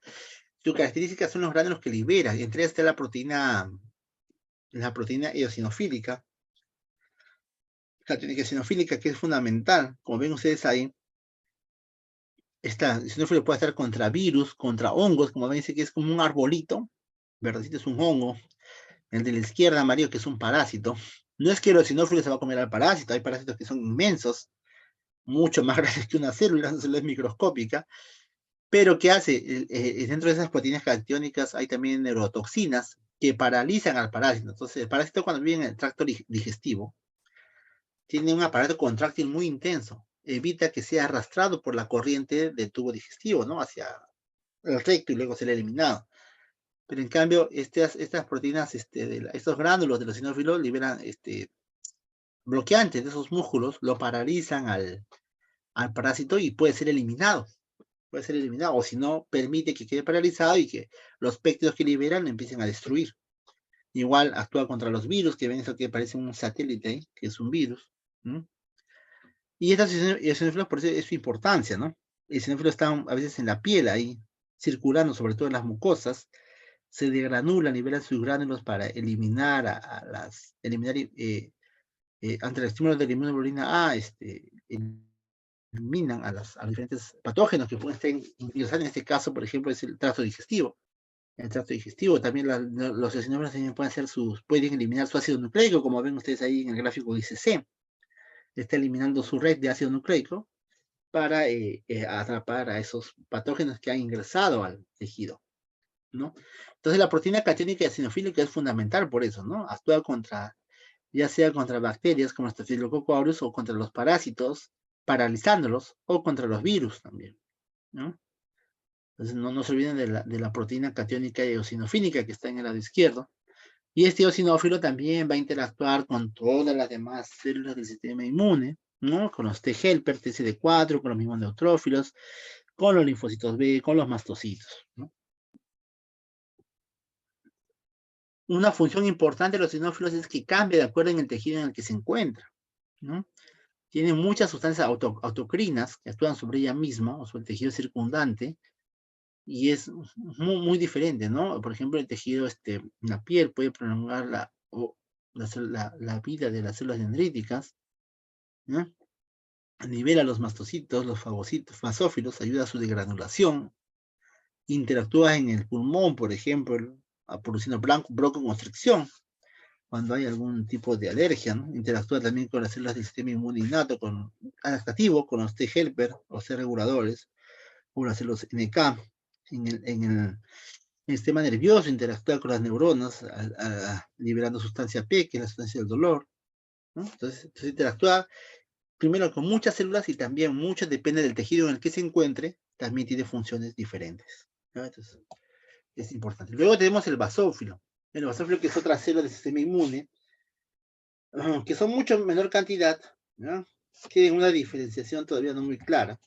A: su característica son los gránulos que liberan. Entre ellas está la proteína eosinofílica, que es fundamental. Como ven ustedes ahí, el eosinófilo puede estar contra virus, contra hongos, como ven, dice que es como un arbolito, verdecito es un hongo. El de la izquierda, amarillo, que es un parásito. No es que el eosinófilo se va a comer al parásito, hay parásitos que son inmensos, mucho más grandes que una célula es microscópica. Pero ¿qué hace? Dentro de esas proteínas catiónicas hay también neurotoxinas que paralizan al parásito. Entonces, el parásito cuando vive en el tracto digestivo tiene un aparato contráctil muy intenso. Evita que sea arrastrado por la corriente del tubo digestivo, ¿no? Hacia el recto y luego ser eliminado. Pero en cambio, estas proteínas, estos gránulos de los eosinófilos liberan bloqueantes de esos músculos, lo paralizan al parásito y puede ser eliminado. O si no, permite que quede paralizado y que los péptidos que liberan empiecen a destruir. Igual actúa contra los virus, que ven eso que parece un satélite, que es un virus, ¿no? Y estas eosinófilos, por eso es su importancia, ¿no? El eosinófilo está a veces en la piel ahí, circulando, sobre todo en las mucosas, se degranula, libera sus gránulos para eliminar ante el estímulo de la inmunoglobulina A, eliminan a los diferentes patógenos que pueden estar ingresados. En este caso, por ejemplo, es el tracto digestivo. El tracto digestivo, también los eosinófilos también pueden eliminar su ácido nucleico, como ven ustedes ahí en el gráfico dice C. Está eliminando su red de ácido nucleico para atrapar a esos patógenos que han ingresado al tejido, ¿no? Entonces la proteína catiónica eosinofílica es fundamental por eso, ¿no? Actúa ya sea contra bacterias como Staphylococcus aureus o contra los parásitos, paralizándolos, o contra los virus también, ¿no? Entonces no se olviden de la proteína catiónica eosinofílica que está en el lado izquierdo. Y este eosinófilo también va a interactuar con todas las demás células del sistema inmune, ¿no? Con los T-helper, TCD4, con los mismos neutrófilos, con los linfocitos B, con los mastocitos, ¿no? Una función importante de los eosinófilos es que cambia de acuerdo en el tejido en el que se encuentra, ¿no? tiene muchas sustancias autocrinas que actúan sobre ella misma o sobre el tejido circundante, y es muy diferente, ¿no? Por ejemplo, el tejido, la piel puede prolongar la vida de las células dendríticas, ¿no? Libera los mastocitos, los fagocitos, basófilos, ayuda a su degranulación, interactúa en el pulmón, por ejemplo, produciendo broncoconstricción, cuando hay algún tipo de alergia, ¿no? Interactúa también con las células del sistema inmune innato, adaptativo, con los T helper, los T reguladores, o las células NK. En el sistema nervioso interactúa con las neuronas, liberando sustancia P, que es la sustancia del dolor, ¿no? Entonces interactúa primero con muchas células y también muchas, depende del tejido en el que se encuentre, también tiene funciones diferentes, ¿no? Entonces, es importante. Luego tenemos el basófilo. El basófilo, que es otra célula del sistema inmune, que son mucho menor cantidad, ¿no? Tienen una diferenciación todavía no muy clara,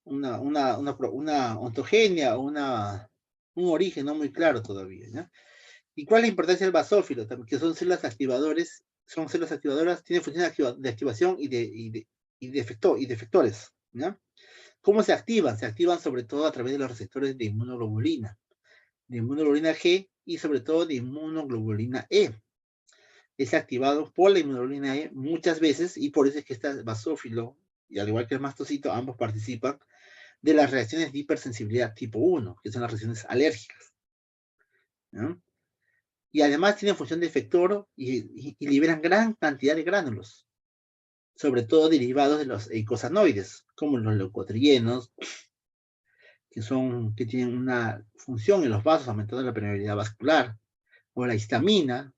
A: una ontogenia, un origen no muy claro todavía, ¿no? ¿Y cuál es la importancia del basófilo? Que son células activadoras, tienen funciones de activación y de efectores, ¿no? ¿Cómo se activan? Se activan sobre todo a través de los receptores de inmunoglobulina G y sobre todo de inmunoglobulina E. Es activado por la inmunoglobulina E muchas veces, y por eso es que este basófilo, y al igual que el mastocito, ambos participan de las reacciones de hipersensibilidad tipo 1, que son las reacciones alérgicas, ¿no? Y además tienen función de efector y liberan gran cantidad de gránulos, sobre todo derivados de los eicosanoides, como los leucotrienos, que tienen una función en los vasos, aumentando la permeabilidad vascular, o la histamina,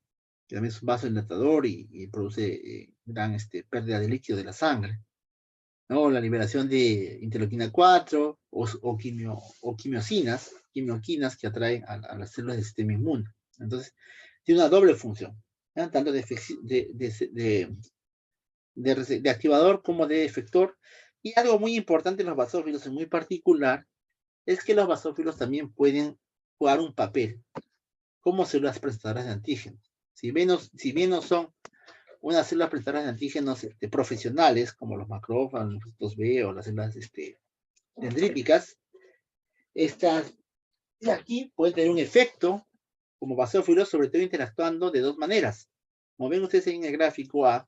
A: que también es un vasodilatador y produce gran pérdida de líquido de la sangre, ¿no? La liberación de interleuquina 4 o quimioquinas que atraen a las células del sistema inmune. Entonces, tiene una doble función, ¿no? Tanto de activador como de efector. Y algo muy importante en los basófilos, en muy particular, es que los basófilos también pueden jugar un papel como células presentadoras de antígenos. Si bien no son unas células presentadoras de antígenos profesionales, como los macrófagos, los linfocitos B o las células dendríticas, estas de aquí pueden tener un efecto como basófilos, sobre todo interactuando de dos maneras. Como ven ustedes en el gráfico A,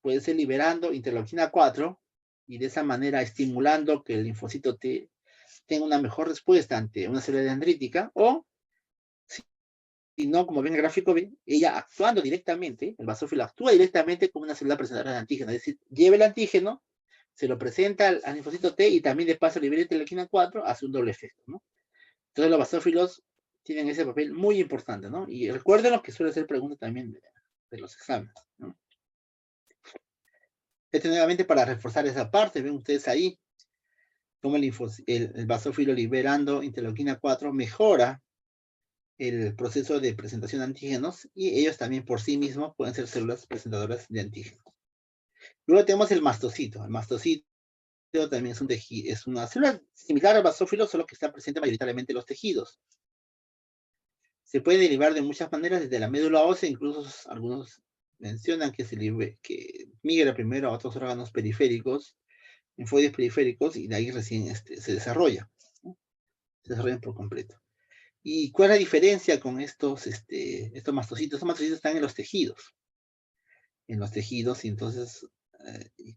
A: puede ser liberando interleuquina 4 y de esa manera estimulando que el linfocito T tenga una mejor respuesta ante una célula dendrítica, o si no, como ven en el gráfico B, ella actuando directamente, el basófilo actúa directamente como una célula presentadora de antígeno, es decir, lleva el antígeno, se lo presenta al linfocito T y también de paso libera interleuquina 4, hace un doble efecto, ¿no? Entonces los basófilos tienen ese papel muy importante, ¿no? Y recuerden lo que suele ser pregunta también de los exámenes, ¿no? Nuevamente para reforzar esa parte, ven ustedes ahí cómo el basófilo liberando interleuquina 4 mejora el proceso de presentación de antígenos, y ellos también por sí mismos pueden ser células presentadoras de antígenos. Luego tenemos el mastocito. El mastocito también es una célula similar al basófilo, solo que está presente mayoritariamente en los tejidos. Se puede derivar de muchas maneras, desde la médula ósea, incluso algunos mencionan que migra primero a otros órganos periféricos, linfoides periféricos, y de ahí recién se desarrolla, ¿no? Se desarrollan por completo. ¿Y cuál es la diferencia con estos mastocitos? Estos mastocitos están en los tejidos. Y entonces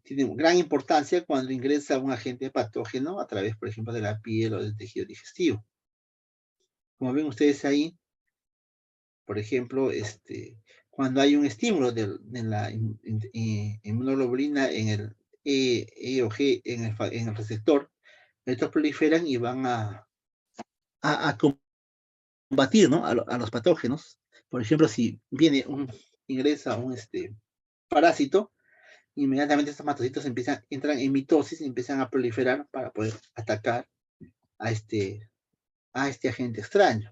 A: tienen gran importancia cuando ingresa un agente patógeno a través, por ejemplo, de la piel o del tejido digestivo. Como ven ustedes ahí, por ejemplo, cuando hay un estímulo de la inmunoglobulina en el E o G en el receptor, estos proliferan y van a combatir, ¿no? a los patógenos. Por ejemplo, si ingresa un parásito, inmediatamente estos mastocitos entran en mitosis y empiezan a proliferar para poder atacar a este agente extraño.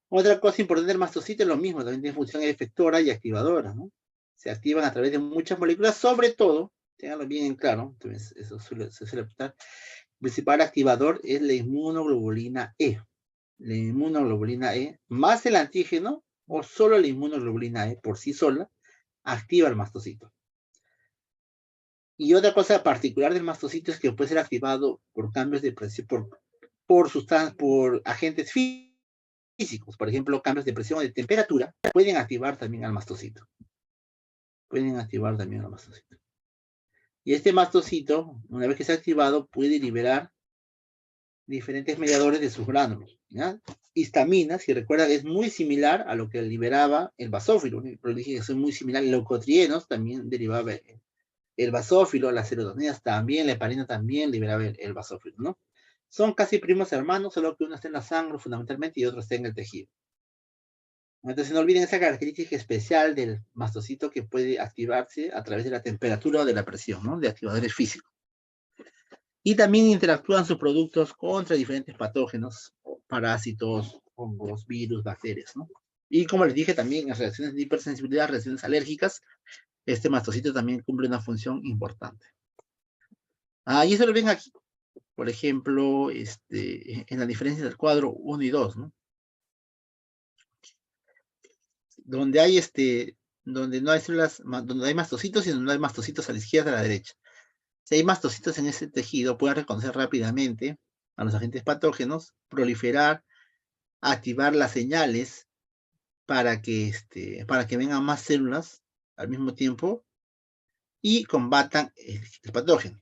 A: Otra cosa importante del mastocito es lo mismo, también tiene función efectora y activadora, ¿no? Se activan a través de muchas moléculas, sobre todo, ténganlo bien en claro, entonces eso se suele apuntar. El principal activador es la inmunoglobulina E. La inmunoglobulina E más el antígeno, o solo la inmunoglobulina E por sí sola, activa el mastocito. Y otra cosa particular del mastocito es que puede ser activado por cambios de presión, por agentes físicos. Por ejemplo, cambios de presión o de temperatura pueden activar también al mastocito. Pueden activar también al mastocito. Y este mastocito, una vez que está activado, puede liberar diferentes mediadores de sus gránulos, ¿ya? Histamina, si recuerdan, es muy similar a lo que liberaba el basófilo, ¿no? Pero dije que son muy similares. Leucotrienos también derivaba el basófilo, las serotoninas también, la heparina también liberaba el basófilo, ¿no? Son casi primos hermanos, solo que uno está en la sangre fundamentalmente y otro está en el tejido. Entonces no olviden esa característica especial del mastocito que puede activarse a través de la temperatura o de la presión, ¿no? De activadores físicos. Y también interactúan sus productos contra diferentes patógenos, parásitos, hongos, virus, bacterias, ¿no? Y como les dije también, en reacciones de hipersensibilidad, reacciones alérgicas, este mastocito también cumple una función importante. Y eso lo ven aquí, por ejemplo, en la diferencia del cuadro 1 y 2, ¿no? Donde hay donde no hay células, donde hay mastocitos y donde no hay mastocitos a la izquierda y a la derecha. Si hay mastocitos en ese tejido, pueden reconocer rápidamente a los agentes patógenos, proliferar, activar las señales para que vengan más células al mismo tiempo y combatan el patógeno.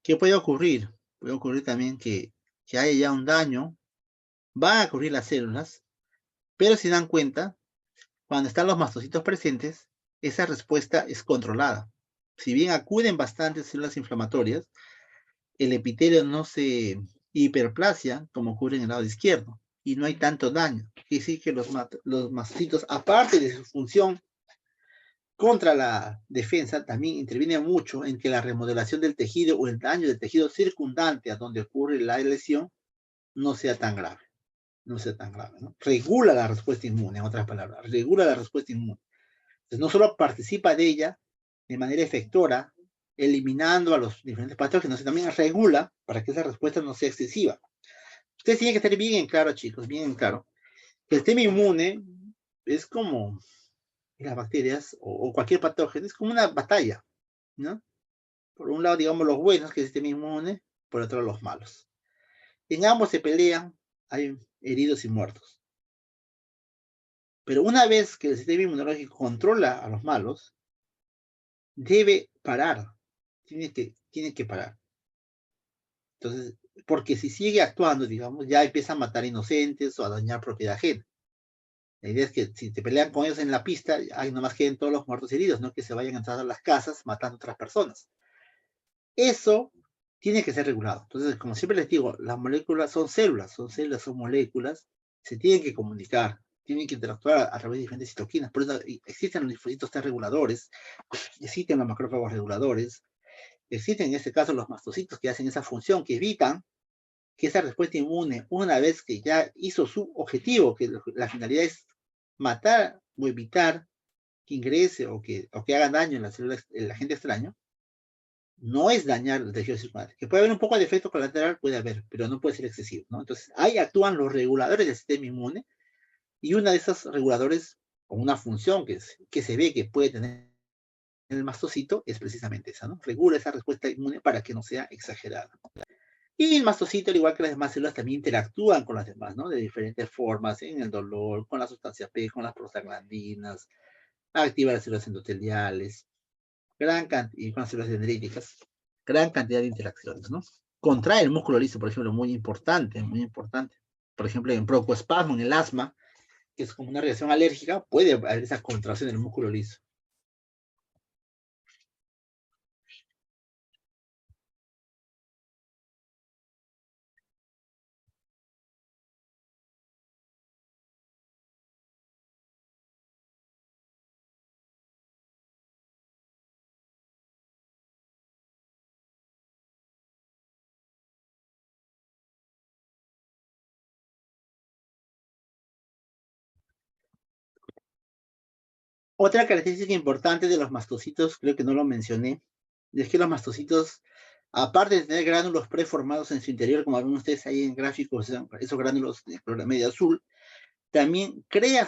A: ¿Qué puede ocurrir? Puede ocurrir también que haya ya un daño, van a ocurrir las células, pero si dan cuenta, cuando están los mastocitos presentes, esa respuesta es controlada. Si bien acuden bastantes células inflamatorias, el epitelio no se hiperplasia como ocurre en el lado izquierdo y no hay tanto daño. Quiere decir que los mastocitos, aparte de su función contra la defensa, también intervienen mucho en que la remodelación del tejido o el daño del tejido circundante a donde ocurre la lesión no sea tan grave. No sea tan grave, ¿no? Regula la respuesta inmune, en otras palabras, regula la respuesta inmune. Entonces, no solo participa de ella de manera efectora, eliminando a los diferentes patógenos, sino también regula para que esa respuesta no sea excesiva. Ustedes tienen que estar bien en claro, chicos, bien en claro, que el tema inmune es como las bacterias o cualquier patógeno, es como una batalla, ¿no? Por un lado, digamos, los buenos, que es el sistema inmune, por otro lado, los malos. En ambos se pelean, hay heridos y muertos. Pero una vez que el sistema inmunológico controla a los malos, debe parar, tiene que parar. Entonces, porque si sigue actuando, digamos, ya empieza a matar inocentes o a dañar propiedad ajena. La idea es que si te pelean con ellos en la pista, ahí nomás queden todos los muertos heridos, no que se vayan entrando a las casas matando a otras personas. Eso tiene que ser regulado. Entonces, como siempre les digo, las moléculas son células, son moléculas, se tienen que comunicar, tienen que interactuar a través de diferentes citoquinas. Por eso existen los linfocitos T reguladores, existen los macrófagos reguladores, existen en este caso los mastocitos que hacen esa función, que evitan que esa respuesta inmune, una vez que ya hizo su objetivo, que la finalidad es matar o evitar que ingrese o que haga daño en las células, el agente extraño, no es dañar el tejido circundante. Que puede haber un poco de efecto colateral, puede haber, pero no puede ser excesivo, ¿no? Entonces, ahí actúan los reguladores del sistema inmune, y una de esos reguladores, o una función que se ve que puede tener el mastocito, es precisamente esa, ¿no? Regula esa respuesta inmune para que no sea exagerada. Y el mastocito, al igual que las demás células, también interactúan con las demás, ¿no? De diferentes formas, en el dolor, con la sustancia P, con las prostaglandinas, activa las células endoteliales, y con las células dendríticas, gran cantidad de interacciones, ¿no? Contrae el músculo liso, por ejemplo, muy importante, muy importante. Por ejemplo, en broncoespasmo, en el asma, que es como una reacción alérgica, puede haber esa contracción del músculo liso. Otra característica importante de los mastocitos, creo que no lo mencioné, es que los mastocitos, aparte de tener gránulos preformados en su interior, como ven ustedes ahí en gráficos, esos gránulos de color medio azul, también crea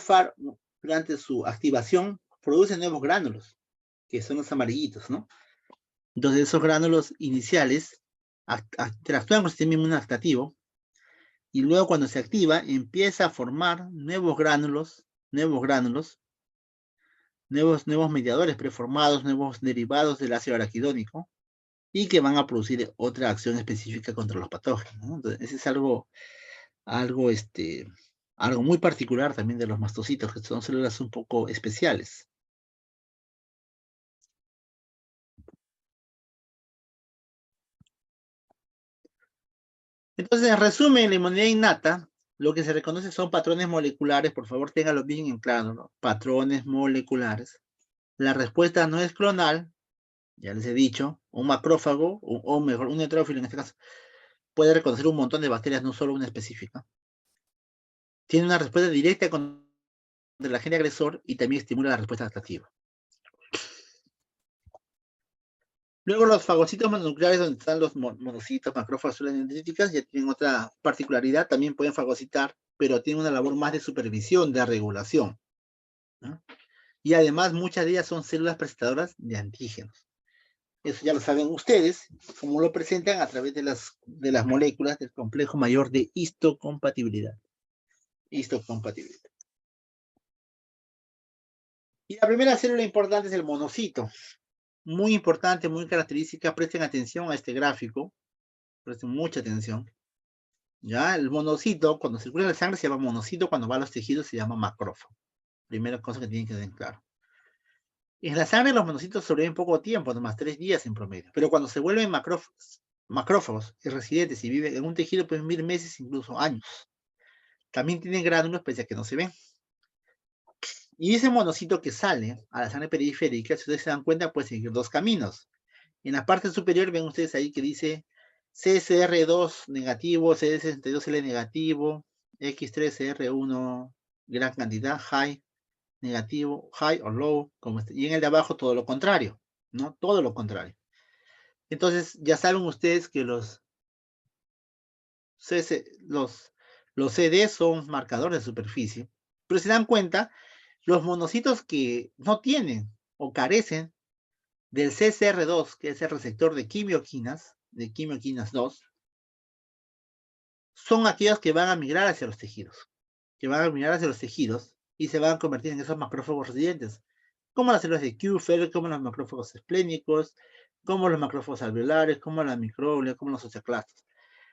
A: durante su activación produce nuevos gránulos, que son los amarillitos, ¿no? Entonces esos gránulos iniciales interactúan con el sistema inmunolactativo y luego cuando se activa empieza a formar nuevos mediadores preformados, nuevos derivados del ácido araquidónico y que van a producir otra acción específica contra los patógenos, ¿no? Entonces, ese es algo muy particular también de los mastocitos, que son células un poco especiales. Entonces, en resumen, la inmunidad innata, lo que se reconoce son patrones moleculares, por favor, ténganlo bien en claro, ¿no? Patrones moleculares. La respuesta no es clonal, ya les he dicho, un macrófago, o mejor, un neutrófilo en este caso, puede reconocer un montón de bacterias, no solo una específica. Tiene una respuesta directa contra el agente agresor y también estimula la respuesta adaptativa. Luego los fagocitos mononucleares, donde están los monocitos, macrófagos, células dendríticas, ya tienen otra particularidad, también pueden fagocitar, pero tienen una labor más de supervisión, de regulación, ¿no? Y además muchas de ellas son células presentadoras de antígenos. Eso ya lo saben ustedes, como lo presentan a través de las moléculas del complejo mayor de histocompatibilidad. Histocompatibilidad. Y la primera célula importante es el monocito. Muy importante, muy característica. Presten atención a este gráfico. Presten mucha atención. Ya, el monocito, cuando circula en la sangre se llama monocito, cuando va a los tejidos se llama macrófago. Primera cosa que tienen que tener claro. En la sangre los monocitos sobreviven poco tiempo, nomás 3 días en promedio. Pero cuando se vuelven macrófagos y residentes y viven en un tejido pueden vivir meses, incluso años. También tienen gránulos, pese a que no se ven. Y ese monocito que sale a la sangre periférica, si ustedes se dan cuenta, puede seguir 2 caminos. En la parte superior ven ustedes ahí que dice CSR2 negativo, CD62L negativo, X3CR1 gran cantidad, high, negativo, high o low, como y en el de abajo todo lo contrario, ¿no? Todo lo contrario. Entonces ya saben ustedes que los CD son marcadores de superficie, pero si dan cuenta, los monocitos que no tienen o carecen del CCR2, que es el receptor de quimioquinas 2, son aquellos que van a migrar hacia los tejidos, y se van a convertir en esos macrófagos residentes, como las células de Kupffer, como los macrófagos esplénicos, como los macrófagos alveolares, como la microglia, como los osteoclastos.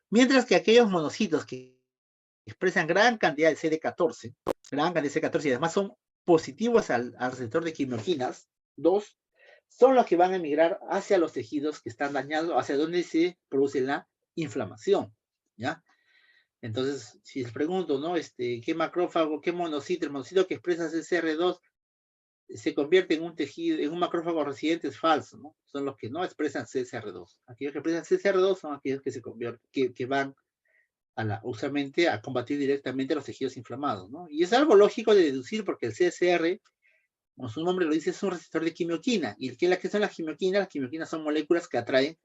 A: Mientras que aquellos monocitos que expresan gran cantidad de CD14, y además son positivos al receptor de quimioquinas 2, son los que van a migrar hacia los tejidos que están dañados, hacia donde se produce la inflamación, ¿ya? Entonces, si les pregunto, ¿no? ¿Qué macrófago, qué monocito? El monocito que expresa CCR2 se convierte en un tejido, en un macrófago residente, es falso, ¿no? Son los que no expresan CCR2. Aquellos que expresan CCR2 son aquellos que se convierten, que van usualmente a combatir directamente los tejidos inflamados, ¿no? Y es algo lógico de deducir porque el CSR, como su nombre lo dice, es un receptor de quimioquina. ¿Y qué son las quimioquinas? Las quimioquinas son moléculas que atraen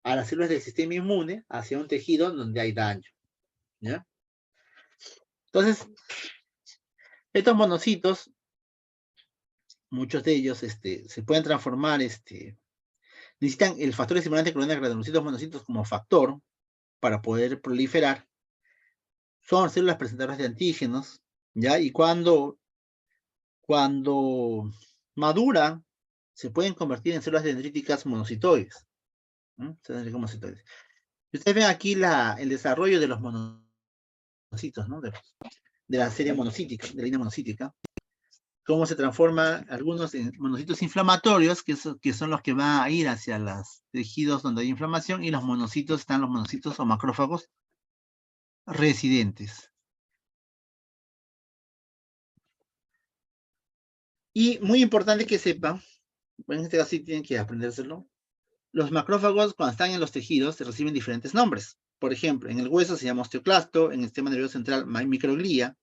A: a las células del sistema inmune hacia un tejido donde hay daño, ¿ya? Entonces, estos monocitos, muchos de ellos se pueden transformar, necesitan el factor estimulante que clona granulocitos monocitos como factor para poder proliferar. Son células presentadoras de antígenos, ¿ya? Y cuando maduran, se pueden convertir en células dendríticas monocitoides. Ustedes ven aquí el desarrollo de los monocitos, ¿no? De la serie monocítica, de la línea monocítica. Cómo se transforman algunos en monocitos inflamatorios, que son los que van a ir hacia los tejidos donde hay inflamación, y los monocitos están los monocitos o macrófagos residentes. Y muy importante que sepan, en este caso sí tienen que aprendérselo, los macrófagos cuando están en los tejidos reciben diferentes nombres. Por ejemplo, en el hueso se llama osteoclasto, en el sistema nervioso central microglia,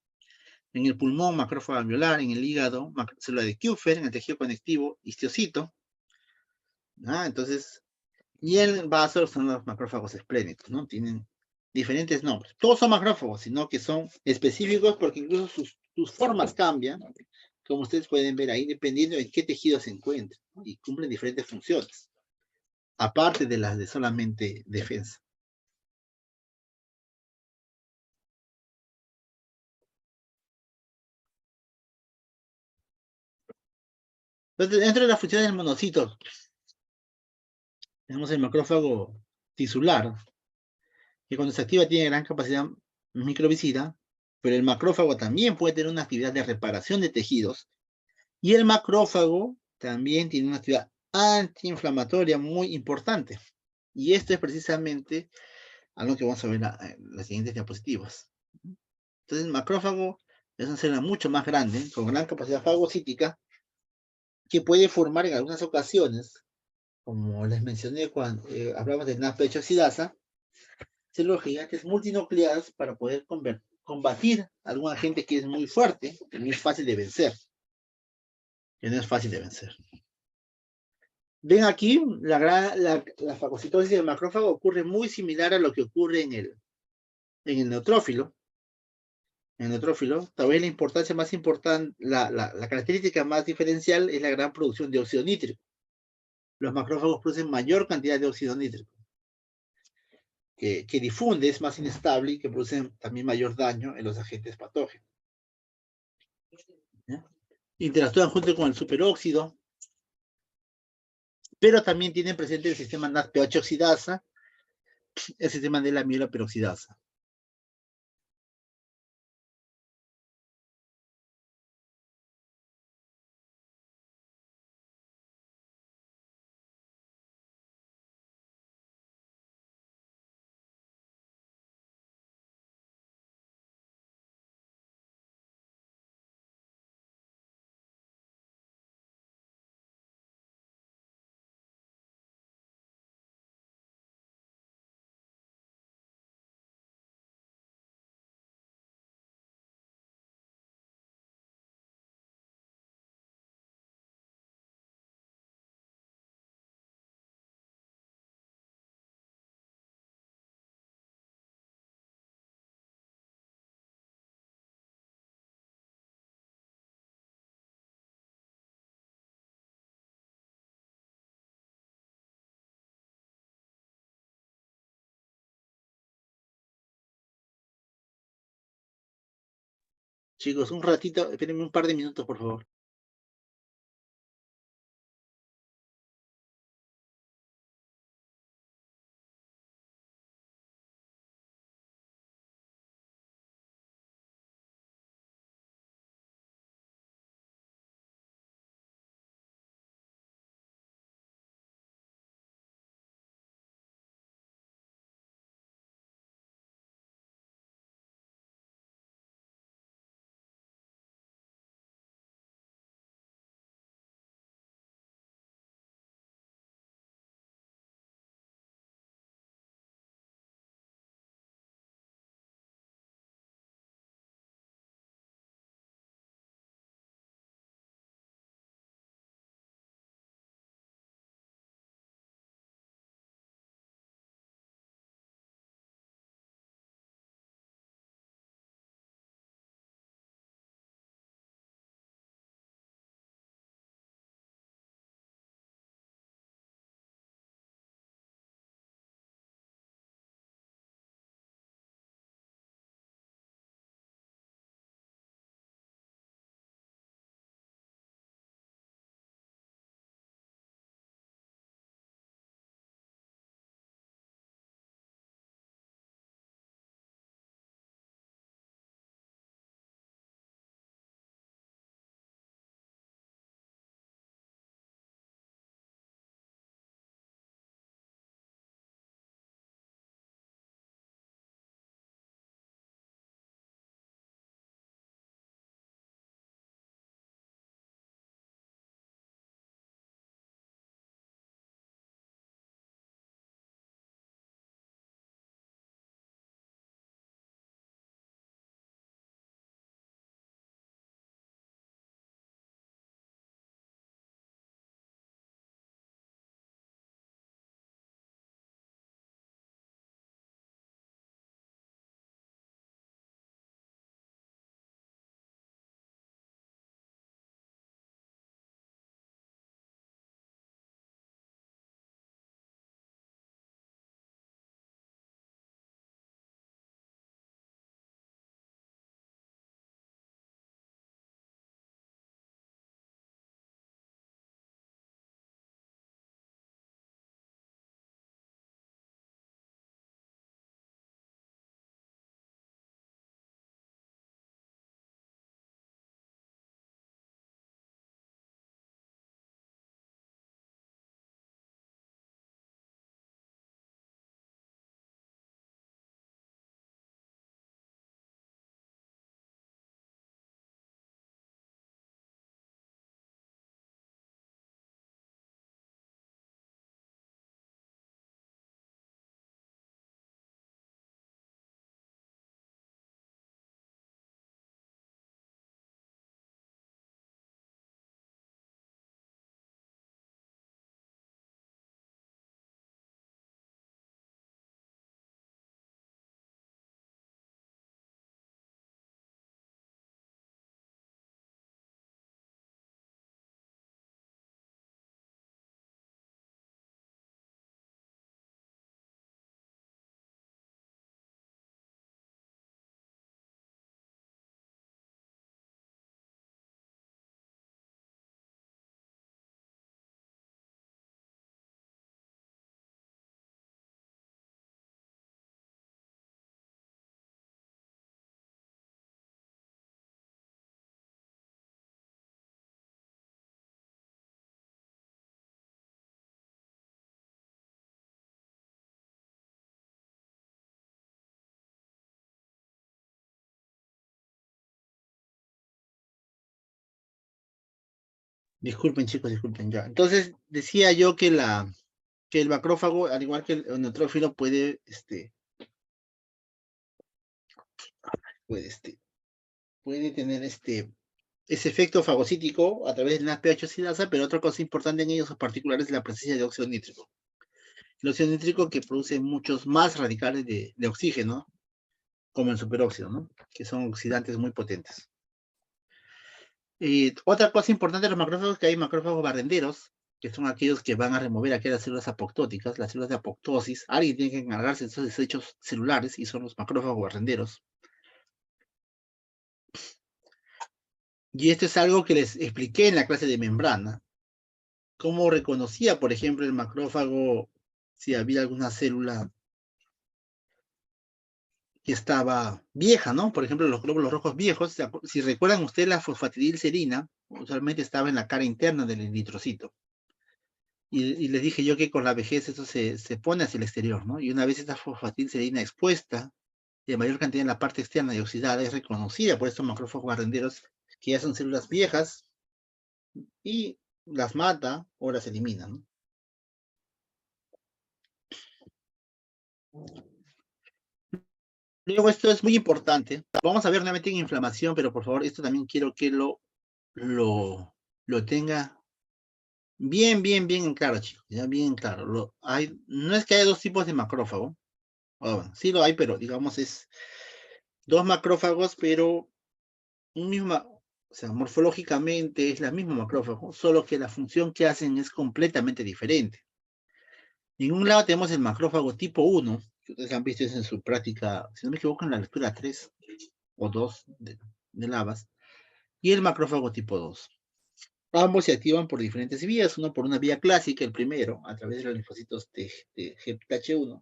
A: en el pulmón macrófago alveolar, en el hígado célula de Kupffer, en el tejido conectivo histiocyto. Entonces, y el vaso son los macrófagos esplénicos, ¿no? Tienen diferentes nombres. Todos son macrófagos, sino que son específicos porque incluso sus formas cambian como ustedes pueden ver ahí, dependiendo en qué tejido se encuentre, ¿no? Y cumplen diferentes funciones, aparte de las de solamente defensa. Entonces, dentro de las funciones del monocito, tenemos el macrófago tisular, que cuando se activa tiene gran capacidad microvicida, pero el macrófago también puede tener una actividad de reparación de tejidos, y el macrófago también tiene una actividad antiinflamatoria muy importante. Y esto es precisamente algo que vamos a ver en las siguientes diapositivas. Entonces, el macrófago es una célula mucho más grande, con gran capacidad fagocítica, que puede formar en algunas ocasiones, como les mencioné cuando hablamos de NASP oxidasa, células gigantes multinucleadas para poder combatir algún agente que es muy fuerte, que no es fácil de vencer. Que no es fácil de vencer. Ven aquí, la fagocitosis del macrófago ocurre muy similar a lo que ocurre en el neutrófilo. En el neutrófilo, tal vez la importancia más importante, la característica más diferencial es la gran producción de óxido nítrico. Los macrófagos producen mayor cantidad de óxido nítrico, que difunde, es más inestable y que produce también mayor daño en los agentes patógenos. ¿Ya? Interactúan junto con el superóxido, pero también tienen presente el sistema NADPH oxidasa, el sistema de la mieloperoxidasa. Chicos, un ratito, espérenme un par de minutos, por favor. Disculpen, chicos, disculpen ya. Entonces, decía yo que el macrófago, al igual que el neutrófilo, puede, puede tener ese efecto fagocítico a través de una pH oxidasa, pero otra cosa importante en ellos en particular es la presencia de óxido nítrico. El óxido nítrico que produce muchos más radicales de oxígeno, como el superóxido, ¿no? Que son oxidantes muy potentes. Otra cosa importante de los macrófagos es que hay macrófagos barrenderos, que son aquellos que van a remover aquellas células apoptóticas, las células de apoptosis. Alguien tiene que encargarse de esos desechos celulares y son los macrófagos barrenderos. Y esto es algo que les expliqué en la clase de membrana. Cómo reconocía, por ejemplo, el macrófago si había alguna célula que estaba vieja, ¿no? Por ejemplo, los glóbulos rojos viejos, si recuerdan ustedes, la fosfatidilcerina usualmente estaba en la cara interna del eritrocito. Y les dije yo que con la vejez eso se pone hacia el exterior, ¿no? Y una vez esta fosfatidilcerina expuesta, de mayor cantidad en la parte externa y oxidada, es reconocida por estos macrófagos barrenderos, que ya son células viejas, y las mata o las elimina, ¿no? Luego, esto es muy importante. Vamos a ver nuevamente en inflamación, pero por favor, esto también quiero que lo tenga bien en claro, chicos. Ya bien en claro. No es que haya dos tipos de macrófago. Bueno, sí lo hay, pero digamos es dos macrófagos, pero un mismo, o sea, morfológicamente es la misma macrófago, solo que la función que hacen es completamente diferente. En un lado tenemos el macrófago tipo 1, que ustedes han visto eso en su práctica, si no me equivoco, en la lectura 3 o 2 de Lavas, y el macrófago tipo 2. Ambos se activan por diferentes vías, uno por una vía clásica, el primero, a través de los linfocitos de TH1,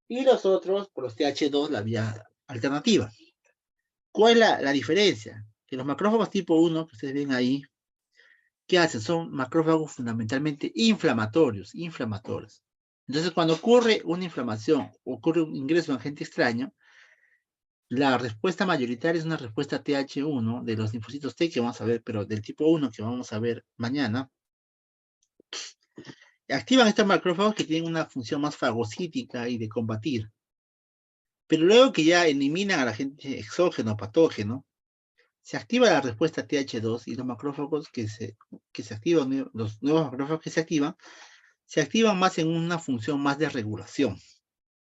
A: y los otros por los TH2, la vía alternativa. ¿Cuál es la diferencia? Que los macrófagos tipo 1, que ustedes ven ahí, ¿qué hacen? Son macrófagos fundamentalmente inflamatorios. Entonces, cuando ocurre una inflamación, ocurre un ingreso de agente extraño, la respuesta mayoritaria es una respuesta TH1 de los linfocitos T que vamos a ver, pero del tipo 1 que vamos a ver mañana. Activan estos macrófagos que tienen una función más fagocítica y de combatir. Pero luego que ya eliminan al agente exógeno patógeno, se activa la respuesta TH2 y los macrófagos que se activan, los nuevos macrófagos que se activan más en una función más de regulación.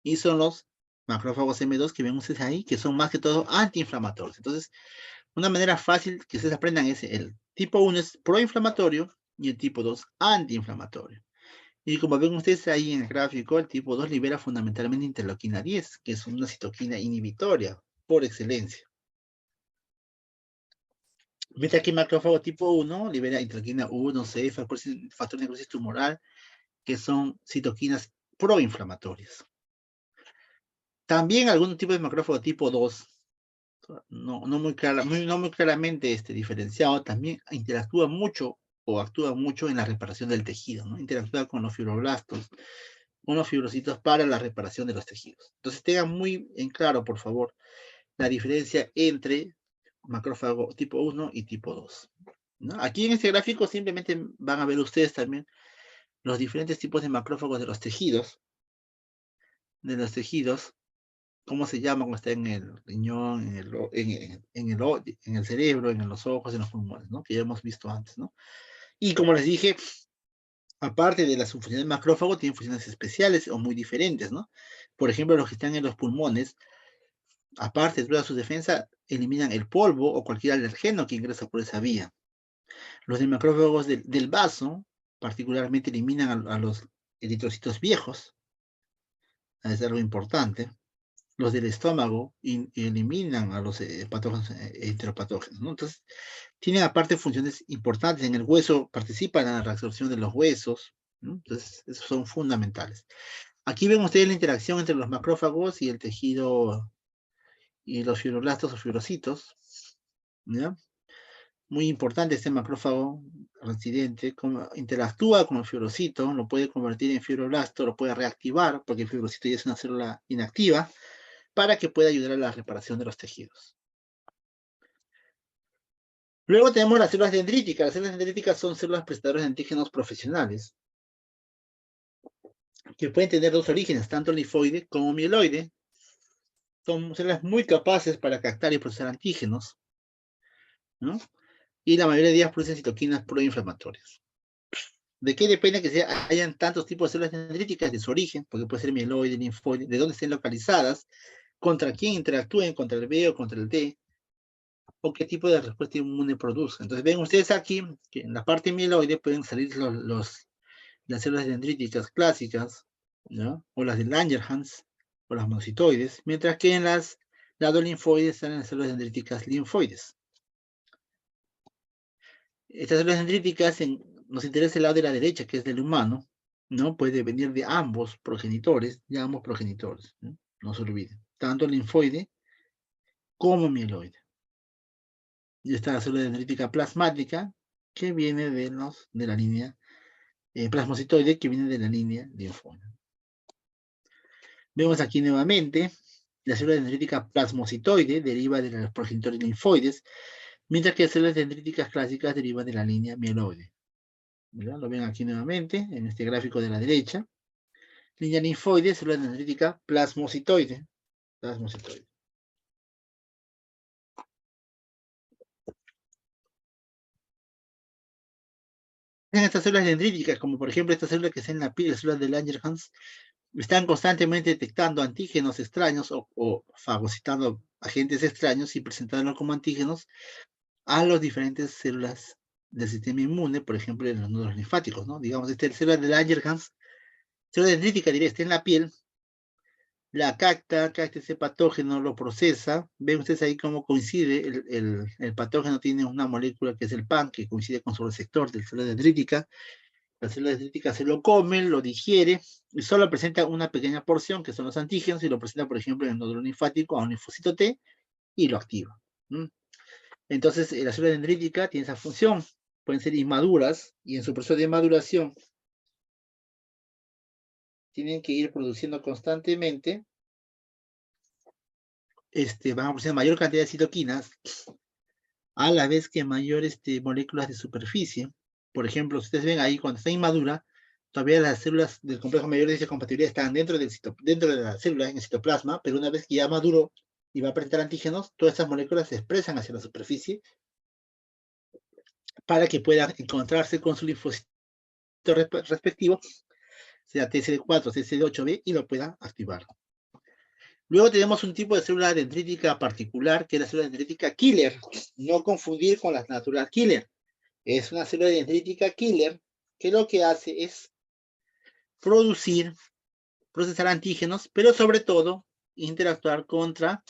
A: Y son los macrófagos M2 que ven ustedes ahí, que son más que todo antiinflamatorios. Entonces, una manera fácil que ustedes aprendan es el tipo 1 es proinflamatorio y el tipo 2 antiinflamatorio. Y como ven ustedes ahí en el gráfico, el tipo 2 libera fundamentalmente interleuquina 10, que es una citoquina inhibitoria por excelencia. Mientras que el macrófago tipo 1 libera interleuquina 1, C, factor de necrosis tumoral, que son citoquinas proinflamatorias. También algún tipo de macrófago tipo 2, no muy claramente diferenciado, también interactúa mucho o actúa mucho en la reparación del tejido, ¿no? Interactúa con los fibroblastos, con los fibrocitos para la reparación de los tejidos. Entonces tengan muy en claro, por favor, la diferencia entre macrófago tipo 1 y tipo 2. ¿No? Aquí en este gráfico simplemente van a ver ustedes también los diferentes tipos de macrófagos de los tejidos, cómo se llama cuando está en el riñón, en el cerebro, en los ojos, en los pulmones, ¿no? Que ya hemos visto antes, ¿no? Y como les dije, aparte de las funciones del macrófago, tienen funciones especiales o muy diferentes, ¿no? Por ejemplo, los que están en los pulmones, aparte de toda su defensa, eliminan el polvo o cualquier alergeno que ingresa por esa vía. Los de macrófagos del vaso, particularmente eliminan a los eritrocitos viejos, es algo importante. Los del estómago eliminan a los patógenos enteropatógenos, ¿no? Entonces, tienen aparte funciones importantes. En el hueso participan en la reabsorción de los huesos, ¿no? Entonces, esos son fundamentales. Aquí ven ustedes la interacción entre los macrófagos y el tejido y los fibroblastos o fibrocitos, ¿ya? Muy importante este macrófago residente, como interactúa con el fibrocito, lo puede convertir en fibroblasto, lo puede reactivar, porque el fibrocito ya es una célula inactiva, para que pueda ayudar a la reparación de los tejidos. Luego tenemos las células dendríticas. Las células dendríticas son células prestadoras de antígenos profesionales, que pueden tener dos orígenes, tanto linfoide como mieloide. Son células muy capaces para captar y procesar antígenos, ¿no? Y la mayoría de ellas producen citoquinas proinflamatorias. ¿De qué depende que hayan tantos tipos de células dendríticas? De su origen, porque puede ser mieloide, linfoide, de dónde estén localizadas, contra quién interactúen, contra el B o contra el D, o qué tipo de respuesta inmune produce. Entonces ven ustedes aquí que en la parte mieloide pueden salir las células dendríticas clásicas, ¿no? O las de Langerhans, o las monocitoides, mientras que en las lado linfoides están las células dendríticas linfoides. Estas células dendríticas nos interesa el lado de la derecha, que es del humano, ¿no? Puede venir de ambos progenitores, ¿no? No se olviden, tanto linfoide como mieloide. Y está la célula dendrítica plasmática, que viene de la línea plasmocitoide, que viene de la línea linfoide. Vemos aquí nuevamente, la célula dendrítica plasmocitoide deriva de los progenitores linfoides, mientras que las células dendríticas clásicas derivan de la línea mieloide. ¿Verdad? Lo ven aquí nuevamente, en este gráfico de la derecha. Línea linfoide, célula dendrítica plasmocitoide. En estas células dendríticas, como por ejemplo esta célula que está en la piel, las células de Langerhans, están constantemente detectando antígenos extraños o fagocitando agentes extraños y presentándolos como antígenos a las diferentes células del sistema inmune, por ejemplo, en los nódulos linfáticos, ¿no? Digamos, esta célula de Langerhans, célula dendrítica, diré, está en la piel, la capta ese patógeno, lo procesa. Ven ustedes ahí cómo coincide, el patógeno tiene una molécula que es el PAN, que coincide con su receptor de la célula dendrítica. La célula dendrítica se lo come, lo digiere, y solo presenta una pequeña porción, que son los antígenos, y lo presenta, por ejemplo, en el nódulo linfático a un linfocito T, y lo activa. Entonces, la célula dendrítica tiene esa función. Pueden ser inmaduras, y en su proceso de maduración tienen que ir produciendo constantemente, van a producir mayor cantidad de citoquinas, a la vez que mayor moléculas de superficie. Por ejemplo, si ustedes ven ahí, cuando está inmadura, todavía las células del complejo mayor de compatibilidad están dentro de la célula, en el citoplasma, pero una vez que ya maduró y va a presentar antígenos, todas estas moléculas se expresan hacia la superficie para que pueda encontrarse con su linfocito respectivo, sea TCD4, TCD8B, y lo pueda activar. Luego tenemos un tipo de célula dendrítica particular, que es la célula dendrítica killer. No confundir con la natural killer. Es una célula dendrítica killer que lo que hace es procesar antígenos, pero sobre todo interactuar contra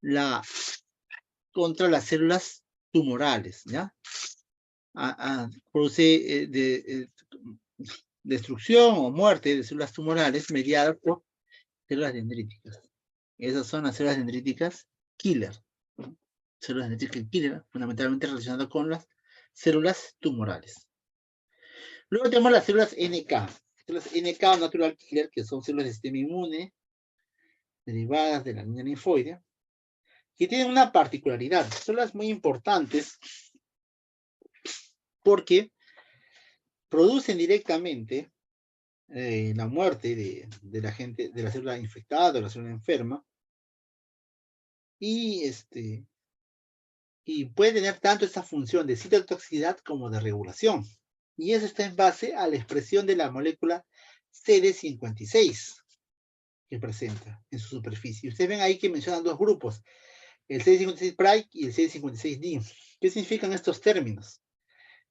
A: las células tumorales, ¿ya? Produce destrucción o muerte de células tumorales mediadas por células dendríticas. Esas son las células dendríticas killer. Células dendríticas killer, fundamentalmente relacionadas con las células tumorales. Luego tenemos las células NK. Células NK o natural killer, que son células de sistema inmune, derivadas de la línea linfoide, que tienen una particularidad. Células muy importantes porque producen directamente la muerte de la gente, de la célula infectada, de la célula enferma, y puede tener tanto esa función de citotoxicidad como de regulación. Y eso está en base a la expresión de la molécula CD56 que presenta en su superficie. Ustedes ven ahí que mencionan dos grupos, el CD56 bright y el CD56D. ¿Qué significan estos términos?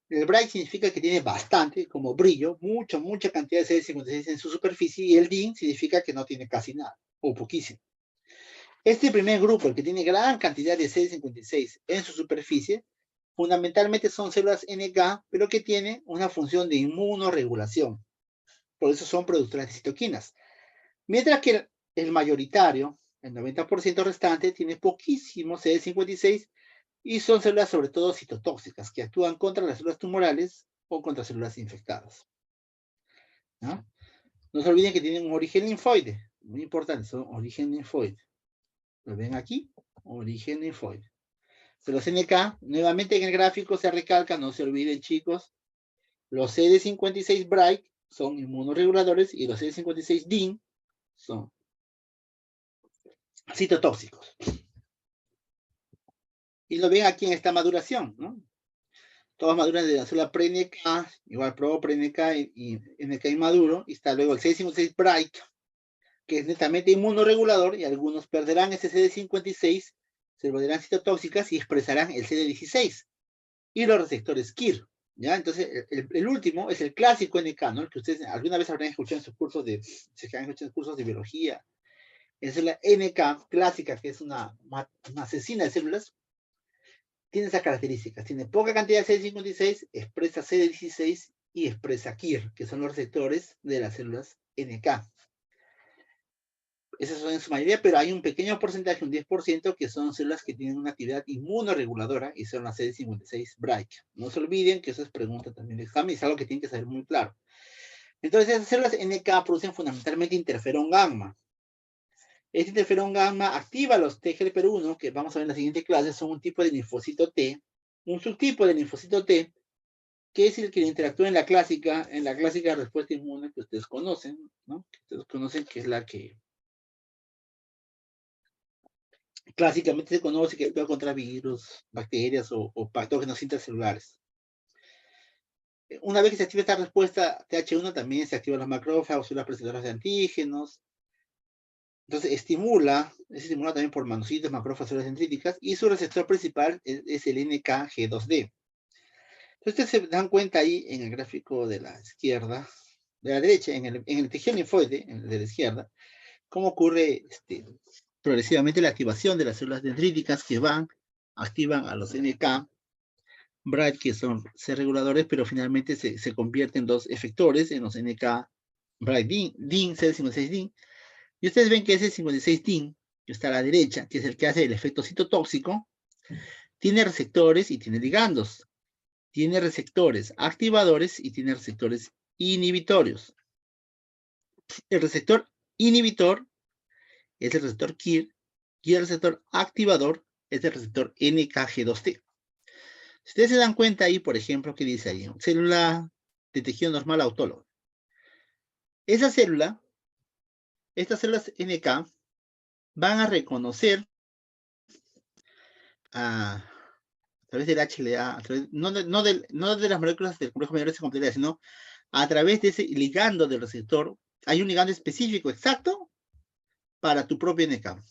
A: El bright significa que tiene bastante, como brillo, mucha cantidad de CD56 en su superficie, y el D significa que no tiene casi nada, o poquísimo. Este primer grupo, el que tiene gran cantidad de CD56 en su superficie, fundamentalmente son células NK, pero que tienen una función de inmunoregulación. Por eso son productoras de citoquinas. Mientras que el mayoritario, el 90% restante, tiene poquísimo CD56 y son células sobre todo citotóxicas, que actúan contra las células tumorales o contra células infectadas. ¿No? No se olviden que tienen un origen linfoide, muy importante, son origen linfoide. ¿Lo ven aquí? Origen linfoide. de los NK, nuevamente en el gráfico se recalca, no se olviden chicos, los CD56 Bright son inmunoreguladores y los CD56 DIN son citotóxicos. Y lo ven aquí en esta maduración, ¿no? Todas maduran de la célula pre-NK, igual pro-pre-NK y NK inmaduro, y está luego el CD56 Bright, que es netamente inmunoregulador, y algunos perderán ese CD56, se volverán citotóxicas y expresarán el CD16 y los receptores KIR. ¿Ya? Entonces, el último es el clásico NK, ¿no? El que ustedes alguna vez habrán escuchado en sus cursos de, si han escuchado en cursos de biología. Esa es la NK clásica, que es una asesina de células. Tiene esas características. Tiene poca cantidad de CD56, expresa CD16 y expresa KIR, que son los receptores de las células NK. Esas son en su mayoría, pero hay un pequeño porcentaje, un 10%, que son células que tienen una actividad inmunoreguladora y son las CD56 Bright. No se olviden que eso es pregunta también de examen y es algo que tienen que saber muy claro. Entonces, esas células NK producen fundamentalmente interferón gamma. Este interferón gamma activa los TGLP1, que vamos a ver en la siguiente clase, son un tipo de linfocito T, un subtipo de linfocito T, que es el que interactúa en la clásica respuesta inmune que ustedes conocen, ¿no? Que ustedes conocen, que es la que clásicamente se conoce que actúa contra virus, bacterias o patógenos intracelulares. Una vez que se activa esta respuesta TH1, también se activan los macrófagos y las presentadoras de antígenos. Entonces es estimulada también por manocitos, macrófagos dendríticas, y su receptor principal es el NKG2D. Entonces ustedes se dan cuenta ahí en el gráfico de la izquierda, de la derecha, en el tejido linfoide, de la izquierda, cómo ocurre progresivamente la activación de las células dendríticas que activan a los NK Bright, que son C reguladores, pero finalmente se convierten en dos efectores en los NK Bright DIN, CD56 DIN. Y ustedes ven que ese 56 DIN, que está a la derecha, que es el que hace el efecto citotóxico, tiene receptores y tiene ligandos. Tiene receptores activadores y tiene receptores inhibitorios. El receptor inhibitor es el receptor KIR y el receptor activador es el receptor NKG2T. Si ustedes se dan cuenta ahí, por ejemplo, que dice ahí, célula de tejido normal autólogo. Esa célula, estas células NK, van a reconocer a través del HLA, no de las moléculas del complejo mayor completas, sino a través de ese ligando del receptor. Hay un ligando específico exacto para tu propio NK.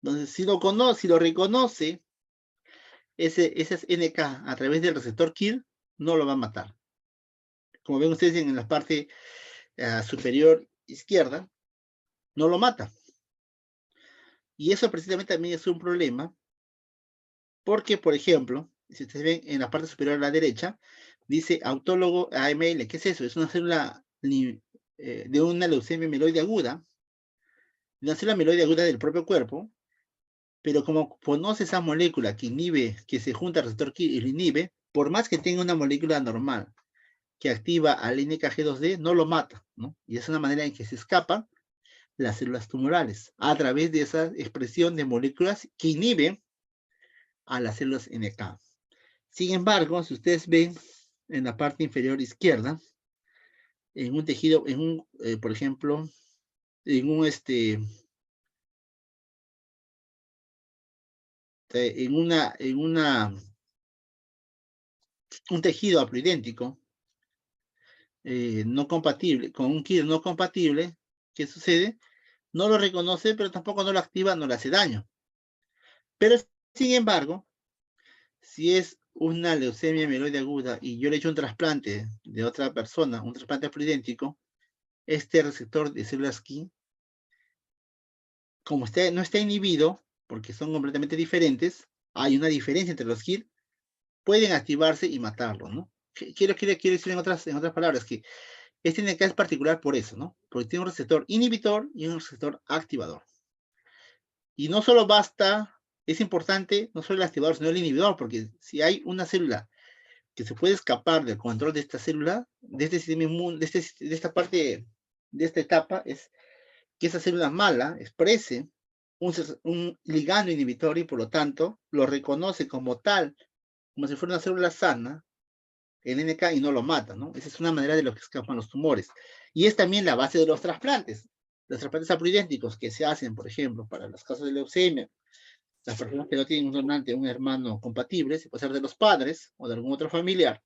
A: Entonces, si lo reconoce esas NK a través del receptor KIR, no lo va a matar. Como ven ustedes en la parte superior izquierda, no lo mata. Y eso precisamente también es un problema, porque, por ejemplo, si ustedes ven en la parte superior a la derecha, dice autólogo AML. ¿Qué es eso? Es una célula de una leucemia mieloide aguda, una célula mieloide aguda del propio cuerpo, pero como conoce esa molécula que inhibe, que se junta al receptor KIR y lo inhibe, por más que tenga una molécula normal que activa al NKG2D, no lo mata, ¿no? Y es una manera en que se escapan las células tumorales, a través de esa expresión de moléculas que inhiben a las células NK. Sin embargo, si ustedes ven en la parte inferior izquierda, en un tejido, por ejemplo, en un tejido haploidéntico no compatible, con un KIR no compatible, ¿qué sucede? No lo reconoce, pero tampoco no lo activa, no le hace daño. Pero, sin embargo, si es una leucemia mieloide aguda y yo le he hecho un trasplante de otra persona, un trasplante haploidéntico, este receptor de células KIR, como no está inhibido, porque son completamente diferentes, hay una diferencia entre los KIR, pueden activarse y matarlo, ¿no? Quiero decir en otras palabras que este NK es particular por eso, ¿no? Porque tiene un receptor inhibitor y un receptor activador. Y no solo basta, es importante, no solo el activador, sino el inhibidor, porque si hay una célula que se puede escapar del control de esta célula, de este sistema inmune, de esta parte, de esta etapa, es que esa célula mala exprese un ligando inhibidor y por lo tanto lo reconoce como tal, como si fuera una célula sana, el NK, y no lo mata, ¿no? Esa es una manera de lo que escapan los tumores. Y es también la base de los trasplantes. Los trasplantes haploidénticos que se hacen, por ejemplo, para los casos de leucemia, las personas que no tienen un donante, un hermano compatible, se puede ser de los padres o de algún otro familiar.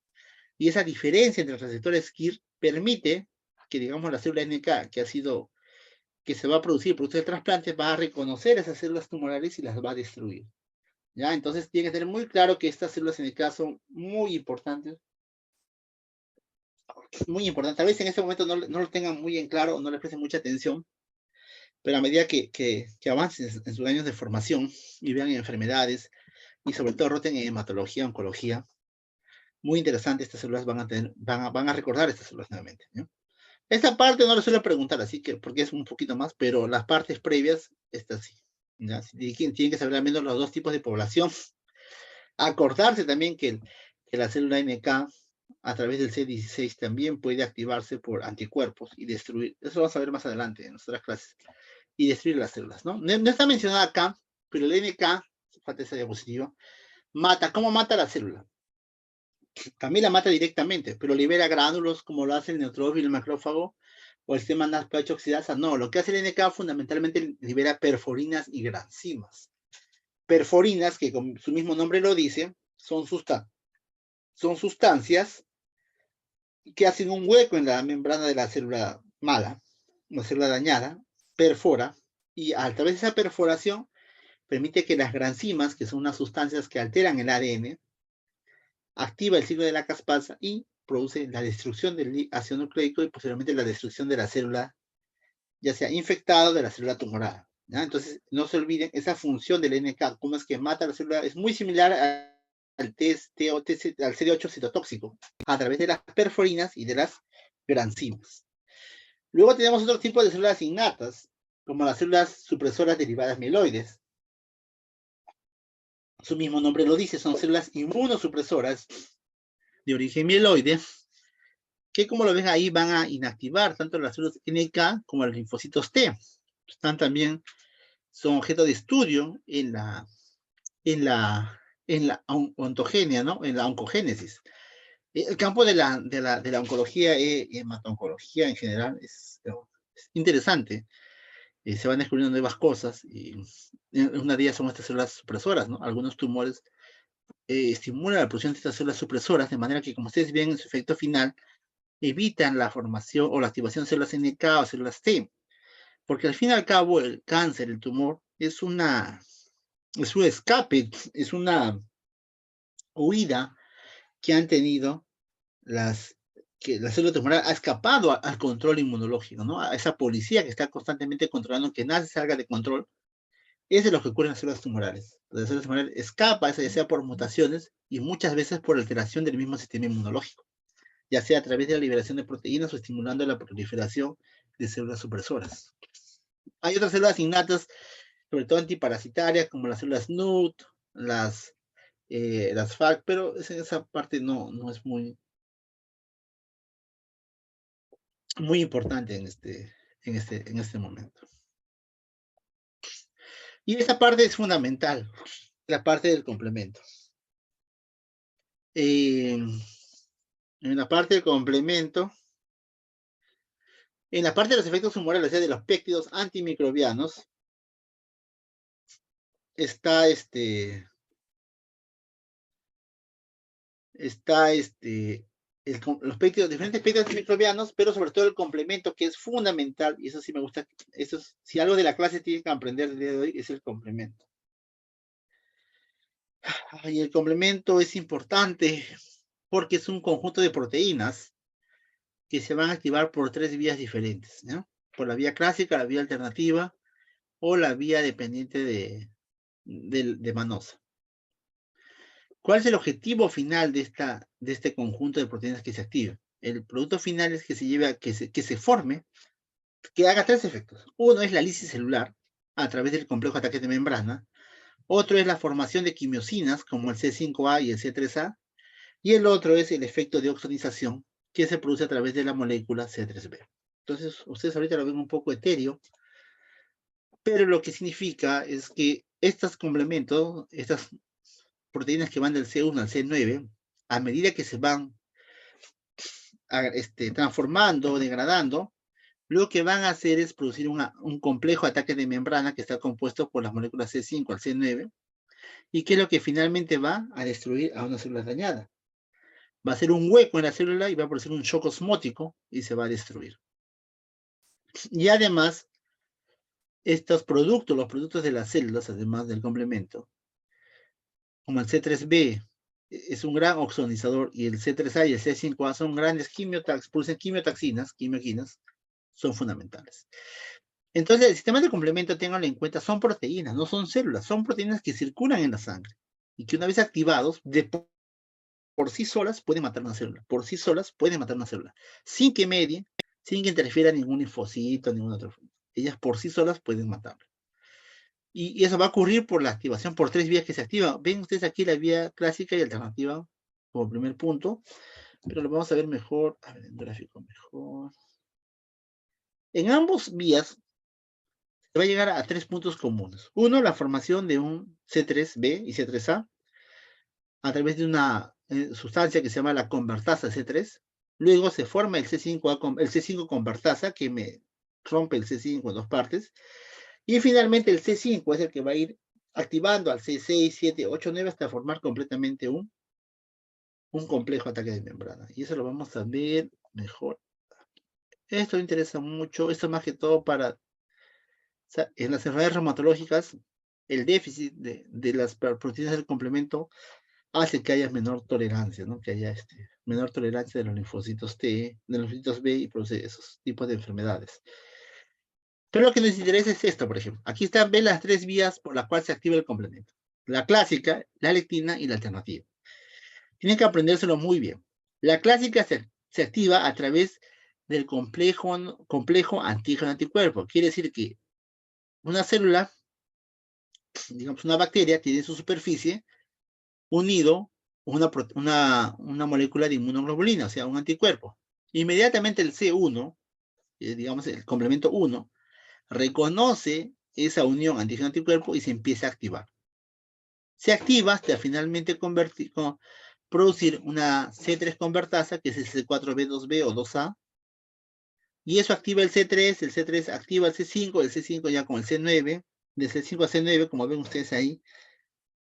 A: Y esa diferencia entre los receptores KIR permite que, digamos, la célula NK que se va a producir producto del trasplante, va a reconocer esas células tumorales y las va a destruir. ¿Ya? Entonces tiene que tener muy claro que estas células NK son muy importantes. Muy importante. Tal vez en este momento no lo tengan muy en claro, no les presten mucha atención, pero a medida que avancen en sus años de formación y vean enfermedades, y sobre todo roten en hematología, oncología, muy interesante, estas células van a recordar estas células nuevamente, ¿no? Esta parte no lo suelo preguntar, así que, porque es un poquito más, pero las partes previas, estas sí. ¿Ya? Tienen que saber al menos los dos tipos de población. Acordarse también que la célula NK a través del C16 también puede activarse por anticuerpos y destruir. Eso lo vamos a ver más adelante en nuestras clases. Y destruir las células, ¿no? No está mencionada acá, pero el NK, falta esa diapositiva, mata. ¿Cómo mata la célula? También la mata directamente, pero libera gránulos como lo hace el neutrófilo, el macrófago o el sistema NASPH oxidasa. No, lo que hace el NK fundamentalmente libera perforinas y granzimas. Perforinas, que como su mismo nombre lo dice, son sustancias que hacen un hueco en la membrana de la célula mala, una célula dañada, perfora, y a través de esa perforación permite que las granzimas, que son unas sustancias que alteran el ADN, activa el ciclo de la caspasa y produce la destrucción del ácido nucleico y posteriormente la destrucción de la célula, ya sea infectada o de la célula tumorada. ¿Ya? Entonces, no se olviden, esa función del NK, cómo es que mata la célula, es muy similar al CD8 citotóxico, a través de las perforinas y de las granzimas. Luego tenemos otro tipo de células innatas, como las células supresoras derivadas mieloides. Su mismo nombre lo dice, son células inmunosupresoras de origen mieloide, que como lo ven ahí van a inactivar tanto las células NK como los linfocitos T. Están también, son objeto de estudio en la ontogenia, ¿no? En la oncogénesis. El campo de la oncología y hemato-oncología en general es interesante. Se van descubriendo nuevas cosas y una de ellas son estas células supresoras, ¿no? Algunos tumores estimulan la producción de estas células supresoras de manera que, como ustedes ven en su efecto final, evitan la formación o la activación de células NK o células T, porque al fin y al cabo el cáncer, el tumor, es un escape, es una huida que han tenido que la célula tumoral ha escapado al control inmunológico, ¿no? A esa policía que está constantemente controlando que nada se salga de control. Eso es lo que ocurre en las células tumorales. Las células tumorales escapa, ya sea por mutaciones y muchas veces por alteración del mismo sistema inmunológico, ya sea a través de la liberación de proteínas o estimulando la proliferación de células supresoras. Hay otras células innatas, sobre todo antiparasitarias, como las células NUT, las FAC, pero esa parte no es muy importante en este momento. Y esa parte es fundamental, la parte del complemento. En la parte del complemento, en la parte de los efectos humorales, de los péptidos antimicrobianos, está los péptidos, diferentes péptidos antimicrobianos, pero sobre todo el complemento que es fundamental, y eso sí me gusta, si algo de la clase tienen que aprender el día de hoy, es el complemento. Y el complemento es importante porque es un conjunto de proteínas que se van a activar por 3 vías diferentes, ¿no? Por la vía clásica, la vía alternativa o la vía dependiente de Manosa. ¿Cuál es el objetivo final de este conjunto de proteínas que se activa? El producto final es que se lleve que se forme, que haga 3 efectos. Uno es la lisis celular a través del complejo de ataque de membrana. Otro es la formación de quimiosinas como el C5A y el C3A. Y el otro es el efecto de oxonización que se produce a través de la molécula C3B. Entonces, ustedes ahorita lo ven un poco etéreo, Pero lo que significa es que estos complementos, estas proteínas que van del C1 al C9, a medida que se van transformando, degradando, lo que van a hacer es producir un complejo ataque de membrana que está compuesto por las moléculas C5 al C9, y que es lo que finalmente va a destruir a una célula dañada. Va a hacer un hueco en la célula y va a producir un shock osmótico y se va a destruir. Y además, estos productos, los productos de las células, además del complemento, como el C3b, es un gran oxonizador, y el C3a y el C5a son grandes producen quimioquinas, son fundamentales. Entonces, el sistema de complemento, ténganlo en cuenta, son proteínas, no son células, son proteínas que circulan en la sangre y que una vez activados, por sí solas pueden matar una célula, por sí solas pueden matar una célula, sin que medien, sin que interfiera ningún linfocito, ningún otro. Ellas por sí solas pueden matarlo. Y eso va a ocurrir por la activación por 3 vías que se activan. Ven ustedes aquí la vía clásica y alternativa como primer punto, pero lo vamos a ver mejor, a ver, en gráfico mejor. En ambos vías se va a llegar a 3 puntos comunes. Uno, la formación de un C3b y C3a a través de una sustancia que se llama la convertasa C3. Luego se forma el C5 convertasa, que me rompe el C5 en 2 partes. Y finalmente el C5 es el que va a ir activando al C6, 7, 8, 9 hasta formar completamente un complejo ataque de membrana. Y eso lo vamos a ver mejor. Esto me interesa mucho, esto más que todo para, en las enfermedades reumatológicas, el déficit de las proteínas del complemento hace que haya menor tolerancia, ¿no? Que haya menor tolerancia de los linfocitos T, de los linfocitos B, y produce esos tipos de enfermedades. Pero lo que nos interesa es esto, por ejemplo. Aquí están, ven las 3 vías por las cuales se activa el complemento. La clásica, la lectina y la alternativa. Tienen que aprendérselo muy bien. La clásica se activa a través del complejo antígeno-anticuerpo. Quiere decir que una célula, digamos una bacteria, tiene en su superficie unido una molécula de inmunoglobulina, o sea, un anticuerpo. Inmediatamente el C1, digamos el complemento 1, reconoce esa unión antígeno-anticuerpo y se empieza a activar. Se activa hasta finalmente producir una C3 convertasa, que es el C4b2b o 2a, y eso activa el C3 activa el C5 ya con el C9, de C5 a C9, como ven ustedes ahí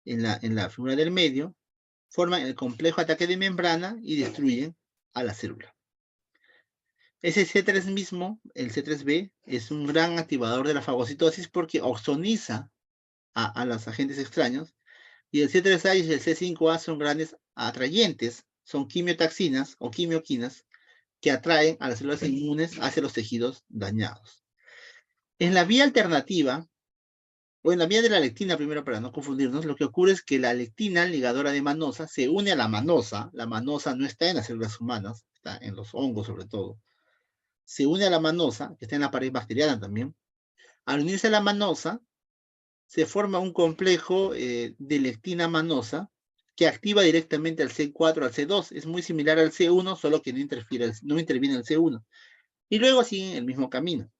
A: en la figura del medio, forman el complejo ataque de membrana y destruyen a la célula. Ese C3 mismo, el C3b, es un gran activador de la fagocitosis porque oxoniza a los agentes extraños, y el C3a y el C5a son grandes atrayentes, son quimiotaxinas o quimioquinas que atraen a las células inmunes hacia los tejidos dañados. En la vía alternativa, o en la vía de la lectina primero para no confundirnos, lo que ocurre es que la lectina ligadora de manosa se une a la manosa no está en las células humanas, está en los hongos sobre todo, se une a la manosa, que está en la pared bacteriana también. Al unirse a la manosa, se forma un complejo de lectina manosa que activa directamente al C4, al C2. Es muy similar al C1, solo que no interviene el C1. Y luego siguen el mismo camino.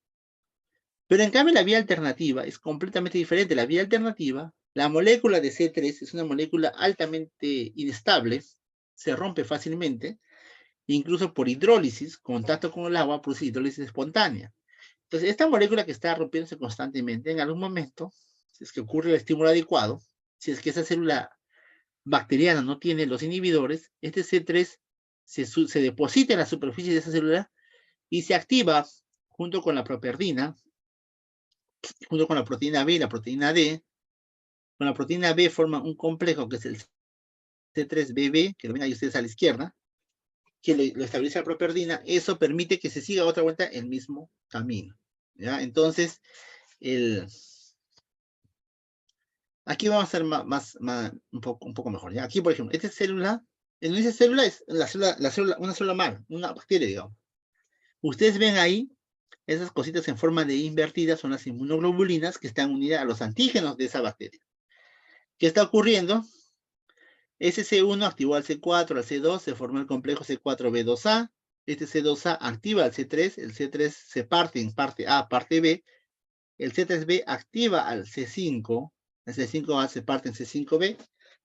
A: Pero en cambio la vía alternativa es completamente diferente. La vía alternativa, la molécula de C3 es una molécula altamente inestable, se rompe fácilmente, incluso por hidrólisis, contacto con el agua produce hidrólisis espontánea. Entonces, esta molécula que está rompiéndose constantemente, en algún momento, si es que ocurre el estímulo adecuado, si es que esa célula bacteriana no tiene los inhibidores, este C3 se deposita en la superficie de esa célula y se activa junto con la properdina, junto con la proteína B y la proteína D. Con la proteína B forma un complejo que es el C3BB, que lo ven ahí ustedes a la izquierda, que lo estabiliza la properdina. Eso permite que se siga otra vuelta el mismo camino, ¿ya? Entonces, aquí vamos a hacer un poco mejor, ¿ya? Aquí, por ejemplo, esta célula, en esa célula es una célula mal, una bacteria, digamos. Ustedes ven ahí, esas cositas en forma de invertida son las inmunoglobulinas que están unidas a los antígenos de esa bacteria. ¿Qué está ocurriendo? Ese C1 activó al C4, al C2, se formó el complejo C4B2A. Este C2A activa al C3, el C3 se parte en parte A, parte B, el C3b activa al C5, el C5A se parte en C5b,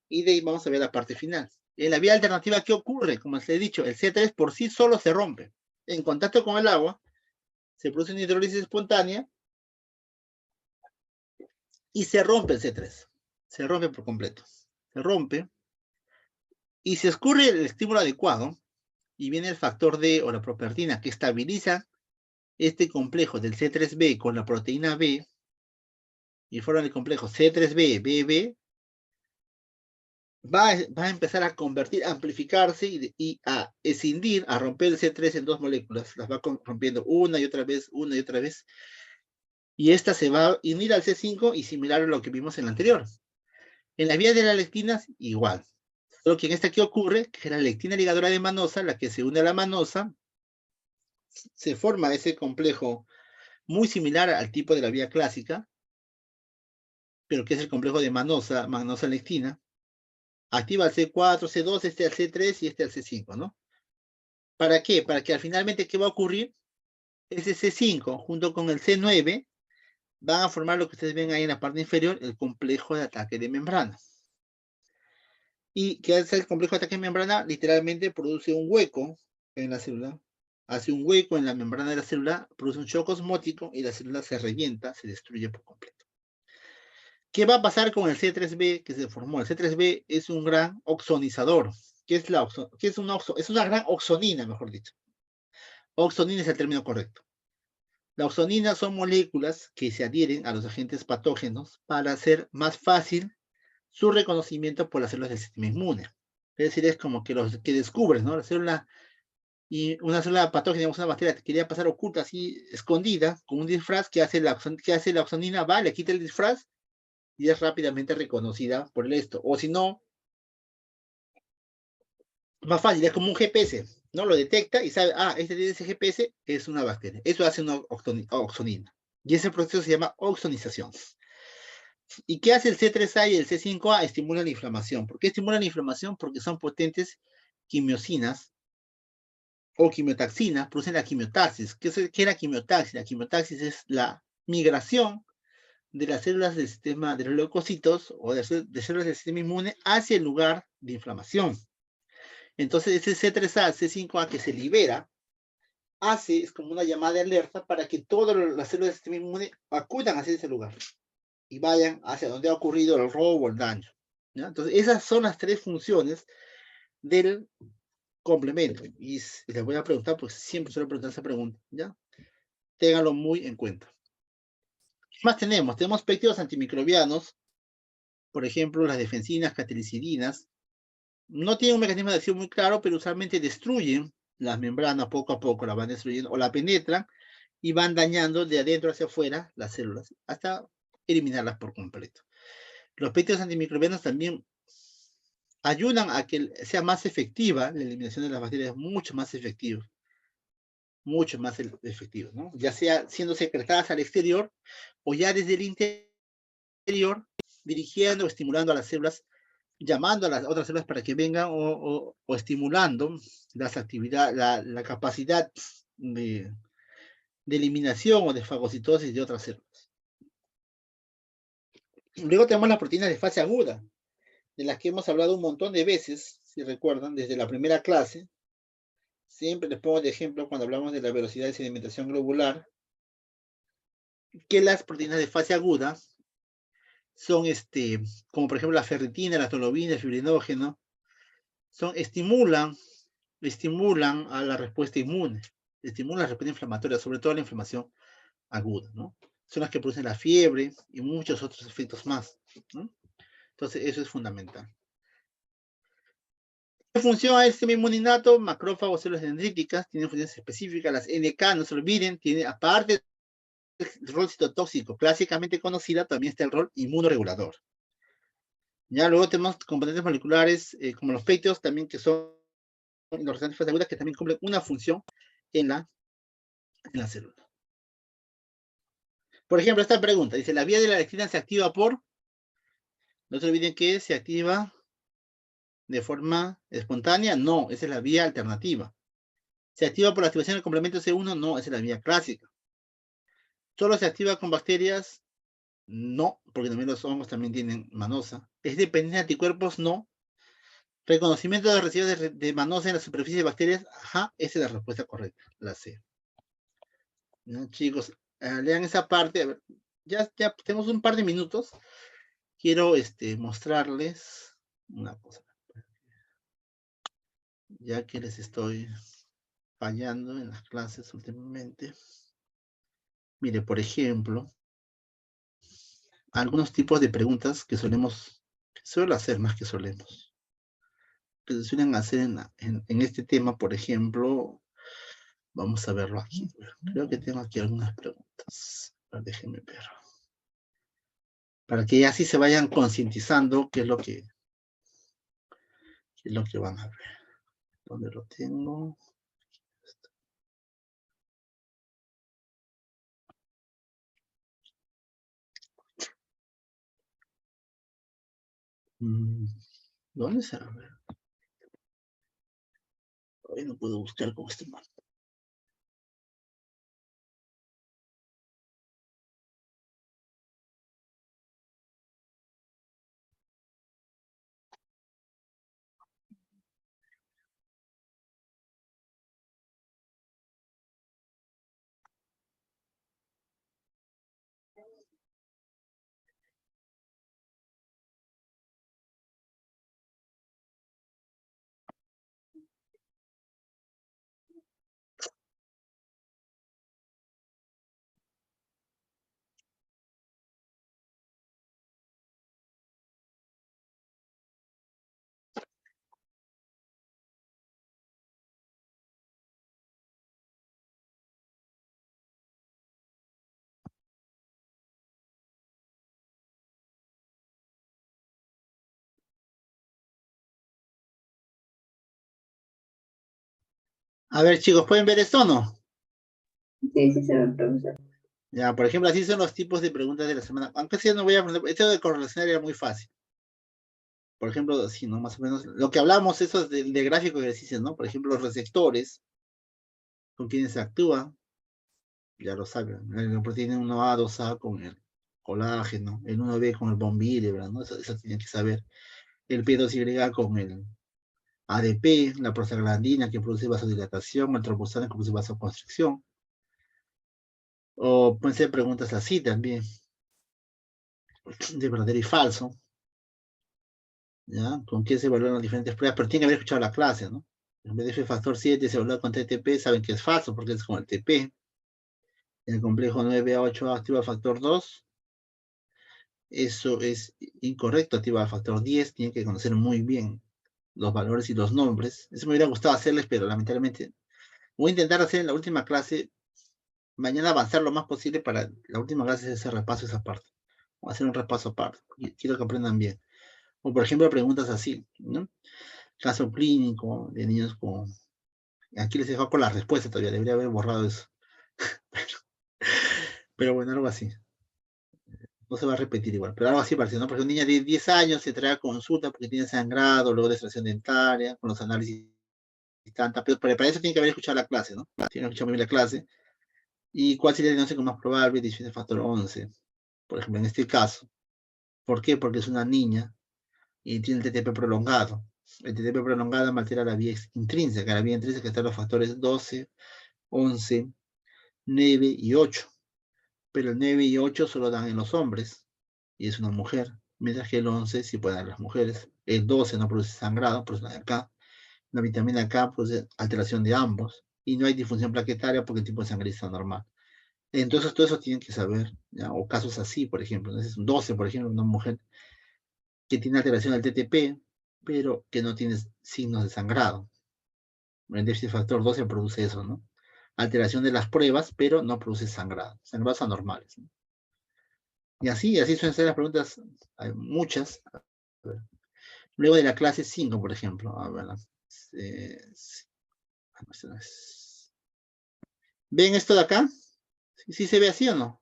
A: y de ahí vamos a ver la parte final. En la vía alternativa, ¿qué ocurre? Como les he dicho, el C3 por sí solo se rompe. En contacto con el agua, se produce una hidrólisis espontánea y se rompe el C3. Se rompe por completo. Se rompe. Y si ocurre el estímulo adecuado, y viene el factor D o la propertina que estabiliza este complejo del C3b con la proteína B, y forman el complejo C3b, BB, va a empezar a convertir, a amplificarse y a escindir, a romper el C3 en dos moléculas. Las va rompiendo una y otra vez, y esta se va a unir al C5 y similar a lo que vimos en la anterior. En la vía de las lectinas, igual. Solo que en esta, ¿qué ocurre? Que la lectina ligadora de manosa, la que se une a la manosa, se forma ese complejo muy similar al tipo de la vía clásica, pero que es el complejo de manosa-lectina. Activa al C4, C2, este al C3 y este al C5, ¿no? ¿Para qué? Para que al finalmente, ¿qué va a ocurrir? Ese C5 junto con el C9 van a formar lo que ustedes ven ahí en la parte inferior, el complejo de ataque de membrana. ¿Y qué hace el complejo de ataque de membrana? Literalmente produce un hueco en la célula, hace un hueco en la membrana de la célula, produce un shock osmótico y la célula se revienta, se destruye por completo. ¿Qué va a pasar con el C3b que se formó? El C3b es un gran oxonizador. ¿Qué es es una gran oxonina, mejor dicho. Oxonina es el término correcto. La oxonina son moléculas que se adhieren a los agentes patógenos para hacer más fácil su reconocimiento por las células del sistema inmune. Es decir, es como que los que descubres, ¿no? La célula, y una célula patógena, una bacteria que quería pasar oculta, así, escondida, con un disfraz, que hace la oxonina? Va, le quita el disfraz y es rápidamente reconocida por esto. O si no, más fácil, es como un GPS, ¿no? Lo detecta y sabe, este tiene ese GPS, es una bacteria. Eso hace una oxonina. Y ese proceso se llama oxonización. ¿Y qué hace el C3A y el C5A? Estimulan la inflamación. ¿Por qué estimulan la inflamación? Porque son potentes quimiosinas o quimiotaxinas, producen la quimiotaxis. ¿Qué es la quimiotaxis? La quimiotaxis es la migración de las células del sistema de los leucocitos o de células del sistema inmune hacia el lugar de inflamación. Entonces ese C3A, C5A que se libera, es como una llamada de alerta para que todas las células del sistema inmune acudan hacia ese lugar y vayan hacia donde ha ocurrido el robo o el daño, ¿ya? Entonces esas son las tres funciones del complemento. Y les voy a preguntar, porque siempre suelo preguntar esa pregunta, ¿ya? Ténganlo muy en cuenta. ¿Qué más tenemos? Tenemos péptidos antimicrobianos, por ejemplo, las defensinas, catelicidinas. No tienen un mecanismo de acción muy claro, pero usualmente destruyen las membranas poco a poco, las van destruyendo o la penetran y van dañando de adentro hacia afuera las células hasta eliminarlas por completo. Los péptidos antimicrobianos también ayudan a que sea más efectiva la eliminación de las bacterias, mucho más efectivo, ¿no? Ya sea siendo secretadas al exterior o ya desde el interior, dirigiendo o estimulando a las células, llamando a las otras células para que vengan o estimulando las actividades, la capacidad de eliminación o de fagocitosis de otras células. Luego tenemos las proteínas de fase aguda, de las que hemos hablado un montón de veces, si recuerdan, desde la primera clase. Siempre les pongo de ejemplo cuando hablamos de la velocidad de sedimentación globular, que las proteínas de fase aguda son, como por ejemplo la ferritina, la tolobina, el fibrinógeno, estimulan a la respuesta inmune, estimulan la respuesta inflamatoria, sobre todo la inflamación aguda, ¿no? Son las que producen la fiebre y muchos otros efectos más, ¿no? Entonces, eso es fundamental. ¿Qué función a este inmune innato? Macrófagos, células dendríticas, tienen funciones específicas. Las NK, no se olviden, tiene, aparte del rol citotóxico clásicamente conocida, también está el rol inmunoregulador. Ya luego tenemos componentes moleculares como los péptidos, también que son los restantes fases agudas, que también cumplen una función en la célula. Por ejemplo, esta pregunta dice: ¿la vía de la lectina se activa por? No se olviden que se activa de forma espontánea. No, esa es la vía alternativa. ¿Se activa por la activación del complemento C1? No, esa es la vía clásica. ¿Solo se activa con bacterias? No, porque también los hongos también tienen manosa. ¿Es dependiente de anticuerpos? No. ¿Reconocimiento de residuos de manosa en la superficie de bacterias? Ajá, esa es la respuesta correcta, la C. ¿No, chicos? Lean esa parte. A ver, ya tenemos un par de minutos. Quiero mostrarles una cosa. Ya que les estoy fallando en las clases últimamente. Mire, por ejemplo, algunos tipos de preguntas que suelo hacer más que solemos. Que se suelen hacer en este tema, por ejemplo, vamos a verlo aquí. Creo que tengo aquí algunas preguntas. A ver, déjenme ver. Para que así se vayan concientizando qué es lo que van a ver. ¿Dónde lo tengo? ¿Dónde se va a ver? Hoy no puedo buscar con este mapa. A ver, chicos, ¿pueden ver esto o no?
B: Sí, sí se ve, profesor.
A: Ya, por ejemplo, así son los tipos de preguntas de la semana. Aunque sí no voy a aprender, esto de correlacionar era muy fácil. Por ejemplo, así, ¿no? Más o menos, lo que hablamos, eso es de gráfico de ejercicios, ¿no? Por ejemplo, los receptores, con quienes se actúa, ya lo saben. El proteína 1A, 2A con el colágeno, el 1B con el bombílebra, ¿no? Eso tienen que saber. El P2Y con el ADP, la prostaglandina que produce vasodilatación, el trombosana que produce vasoconstricción. O pueden ser preguntas así también, de verdadero y falso. ¿Ya? ¿Con qué se evalúan las diferentes pruebas? Pero tienen que haber escuchado la clase, ¿no? En vez de factor 7 se evalúa con TTP, saben que es falso porque es con el TP. En el complejo 9A8 activa el factor 2. Eso es incorrecto, activa el factor 10. Tienen que conocer muy bien los valores y los nombres. Eso me hubiera gustado hacerles, pero lamentablemente voy a intentar hacer en la última clase, mañana avanzar lo más posible para la última clase ese repaso, esa parte. Voy a hacer un repaso aparte. Quiero que aprendan bien. O por ejemplo, preguntas así, ¿no? Caso clínico de niños con... Aquí les dejo con la respuesta todavía, debería haber borrado eso. Pero bueno, algo así. No se va a repetir igual, pero algo así parece, ¿no? Porque una niña de 10 años se trae a consulta porque tiene sangrado, luego de extracción dentaria, con los análisis y tanta, pero para eso tiene que haber escuchado la clase, ¿no? Tiene que haber escuchado muy bien la clase. ¿Y cuál sería el diagnóstico más probable? Dice el factor 11, por ejemplo, en este caso. ¿Por qué? Porque es una niña y tiene el TTP prolongado. El TTP prolongado me altera la vía intrínseca. La vía intrínseca están los factores 12, 11, 9 y 8. Pero el 9 y 8 solo dan en los hombres y es una mujer. Mientras que el 11 sí puede dar en las mujeres. El 12 no produce sangrado, produce acá. La vitamina K produce alteración de ambos. Y no hay disfunción plaquetaria porque el tipo de sangre está normal. Entonces, todo eso tienen que saber, ¿ya? O casos así, por ejemplo. Entonces, un 12, por ejemplo, una mujer que tiene alteración del TTP, pero que no tiene signos de sangrado. El déficit factor 12 produce eso, ¿no? Alteración de las pruebas, pero no produce sangrado. Sangrados anormales, ¿no? Y así suelen ser las preguntas, hay muchas. Luego de la clase 5, por ejemplo. A ver, ¿ven esto de acá? ¿Sí se ve así o no?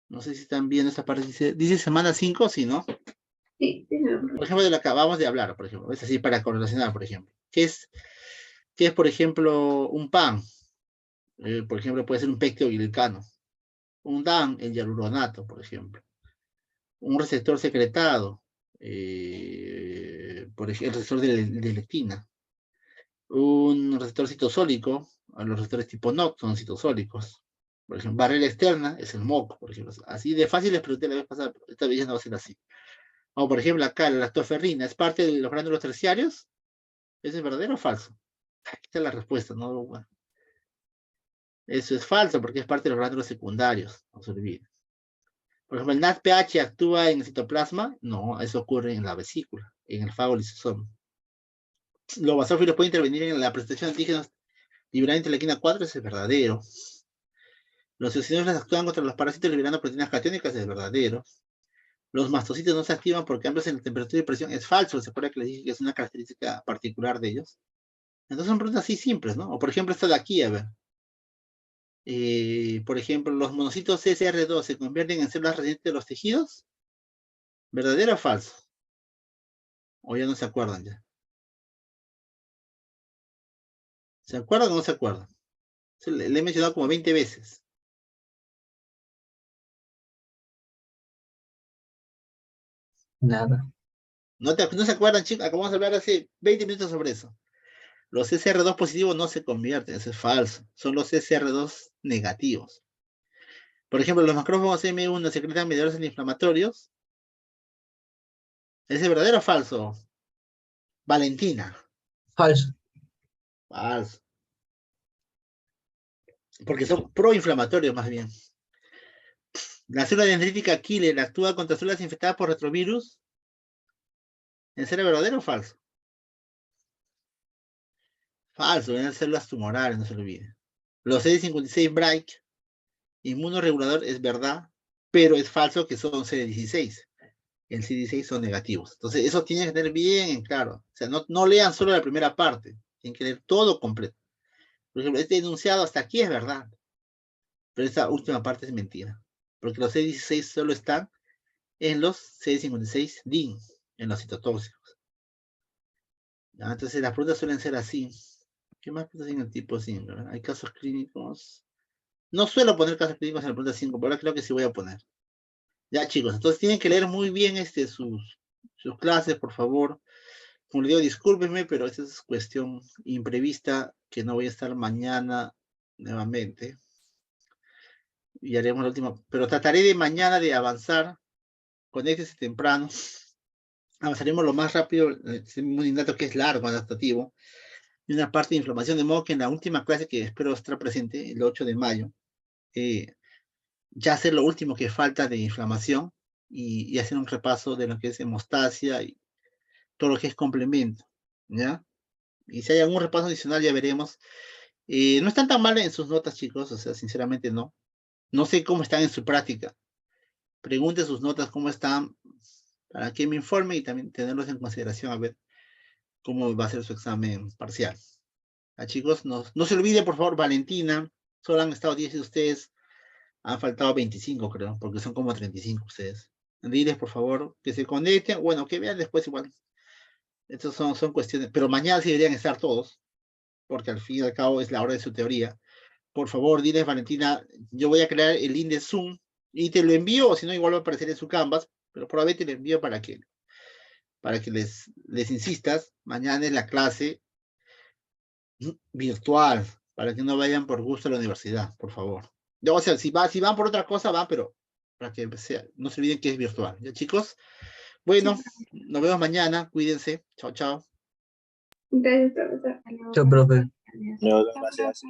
A: No sé si están viendo esta parte. Dice semana 5, sí, ¿no?
B: Sí, sí se ve,
A: Por
B: profesor.
A: ejemplo, de lo que acabamos de hablar, por ejemplo. Es así para correlacionar, por ejemplo. ¿Qué es, por ejemplo, un pan? Por ejemplo, puede ser un pectioglilicano. Un DAN, el hialuronato, por ejemplo. Un receptor secretado, por ejemplo, el receptor de lectina. Un receptor citosólico, los receptores tipo NOX son citosólicos. Por ejemplo, barrera externa es el MOC, por ejemplo. Así de fácil les pregunté la vez pasada, pero esta vez ya no va a ser así. O por ejemplo, acá la lactoferrina es parte de los gránulos terciarios. ¿Eso es verdadero o falso? Aquí está la respuesta, ¿no? Bueno, eso es falso porque es parte de los gránulos secundarios, no se olvide. Por ejemplo, ¿el NADPH actúa en el citoplasma? No, eso ocurre en la vesícula, en el fago lisosoma. Los basófilos pueden intervenir en la presentación de antígenos liberando interleuquina 4, eso es verdadero. Los eosinofilos actúan contra los parásitos liberando proteínas catiónicas, es verdadero. Los mastocitos no se activan por cambios en la temperatura y presión, es falso. ¿Se acuerda que les dije que es una característica particular de ellos? Entonces son preguntas así simples, ¿no? O por ejemplo esta de aquí, a ver. Por ejemplo, ¿los monocitos CSR2 se convierten en células resistentes de los tejidos? ¿Verdadero o falso? ¿O ya no se acuerdan ya? ¿Se acuerdan o no se acuerdan? Le he mencionado como 20 veces.
D: Nada.
A: ¿No se acuerdan, chicos? Acabamos de hablar hace 20 minutos sobre eso. Los CCR2 positivos no se convierten, eso es falso. Son los CCR2 negativos. Por ejemplo, los macrófagos M1 secretan mediadores antiinflamatorios. ¿Es verdadero o falso? Valentina.
D: Falso.
A: Falso. Porque son proinflamatorios más bien. La célula dendrítica killer actúa contra células infectadas por retrovirus. ¿Es verdadero o falso? Falso, en células tumorales, no se lo olvide. Los CD56 Bright, inmunoregulador, es verdad, pero es falso que son CD16. El CD6 son negativos. Entonces, eso tiene que tener bien en claro. O sea, no lean solo la primera parte, tienen que leer todo completo. Por ejemplo, este enunciado hasta aquí es verdad, pero esta última parte es mentira. Porque los CD16 solo están en los CD56 DIN, en los citotóxicos. Entonces, las preguntas suelen ser así. ¿Qué más preguntas en el tipo 5? ¿Hay casos clínicos? No suelo poner casos clínicos en la pregunta 5, pero ahora creo que sí voy a poner. Ya, chicos, entonces tienen que leer muy bien sus clases, por favor. Como les digo, discúlpenme, pero esa es cuestión imprevista, que no voy a estar mañana nuevamente. Y haremos la última, pero trataré de mañana de avanzar. Conéctese temprano. Avanzaremos lo más rápido, un dato que es largo, adaptativo. Y una parte de inflamación, de modo que en la última clase que espero estar presente, el 8 de mayo, ya hacer lo último que falta de inflamación y hacer un repaso de lo que es hemostasia y todo lo que es complemento, ¿ya? Y si hay algún repaso adicional ya veremos. No están tan mal en sus notas, chicos, o sea, sinceramente no. No sé cómo están en su práctica. Pregunte sus notas cómo están para que me informe y también tenerlos en consideración a ver cómo va a ser su examen parcial. Chicos, no se olvide, por favor, Valentina. Solo han estado 10 de ustedes. Han faltado 25, creo, porque son como 35 ustedes. Diles, por favor, que se conecten. Bueno, que vean después igual. Estas son cuestiones. Pero mañana sí deberían estar todos, porque al fin y al cabo es la hora de su teoría. Por favor, diles, Valentina, yo voy a crear el link de Zoom y te lo envío, o si no, igual va a aparecer en su Canvas, pero probablemente te lo envío para que les insistas. Mañana es la clase virtual, para que no vayan por gusto a la universidad, por favor. O sea, si van por otra cosa, van, pero para que no se olviden que es virtual. ¿Ya, chicos? Bueno, nos vemos mañana. Cuídense. Chao, chao.
B: Gracias, profesor.
D: Chao, profe.
B: Adiós.
E: No, gracias.